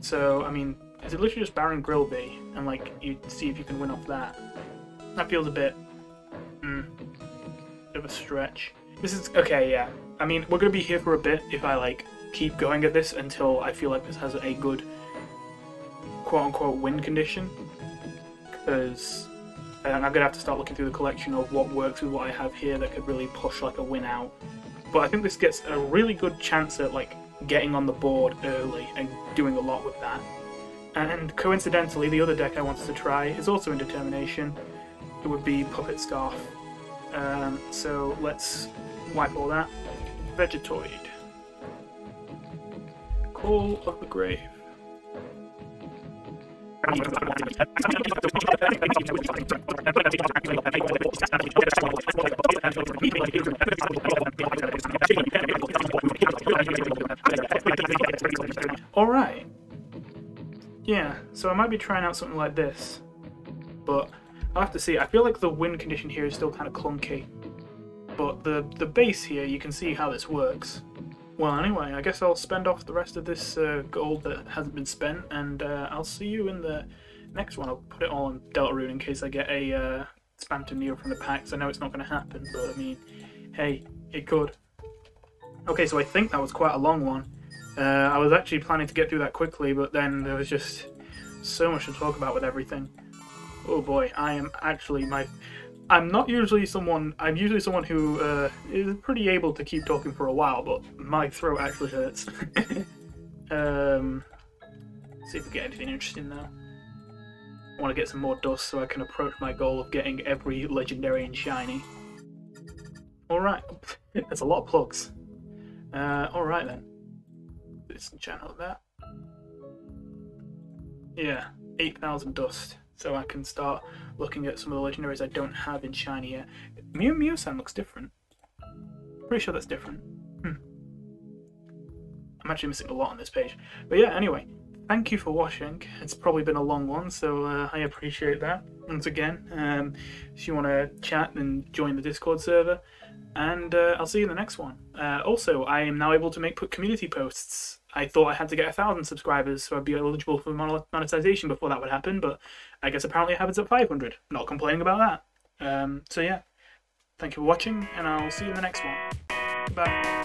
So, I mean, is it literally just Baron Grillby, and, like, you see if you can win off that? That feels a bit of a stretch. This is, okay, yeah. I mean, we're going to be here for a bit if I, like, keep going at this until I feel like this has a good quote-unquote win condition. because I'm going to have to start looking through the collection of what works with what I have here that could really push like a win out. But I think this gets a really good chance at like getting on the board early and doing a lot with that. And coincidentally, the other deck I wanted to try is also in Determination. It would be Puppet Scarf. So let's wipe all that. Vegetoid. Call of the Grave. Alright. Yeah, so I might be trying out something like this, but I'll have to see. I feel like the win condition here is still kind of clunky, but the base here, you can see how this works. Well, anyway, I guess I'll spend off the rest of this gold that hasn't been spent, and I'll see you in the next one. I'll put it all on Deltarune in case I get a Spamton Neo from the packs. I know it's not going to happen, but I mean, hey, it could. Okay, so I think that was quite a long one. I was actually planning to get through that quickly, but then there was just so much to talk about with everything. Oh boy, I'm usually someone who is pretty able to keep talking for a while, but my throat actually hurts. See if we get anything interesting now. I want to get some more dust so I can approach my goal of getting every legendary and shiny. Alright, that's a lot of plugs. Alright then. Let's channel that. Yeah, 8,000 dust. So I can start looking at some of the legendaries I don't have in shiny yet. Mew-Mew-San looks different. Pretty sure that's different. I'm actually missing a lot on this page. But yeah, anyway, thank you for watching. It's probably been a long one, so I appreciate that. Once again, if you want to chat, then join the Discord server. And I'll see you in the next one. Also, I am now able to make community posts. I thought I had to get 1,000 subscribers so I'd be eligible for monetization before that would happen, but I guess apparently it happens at 500. Not complaining about that. So yeah, thank you for watching, and I'll see you in the next one. Bye.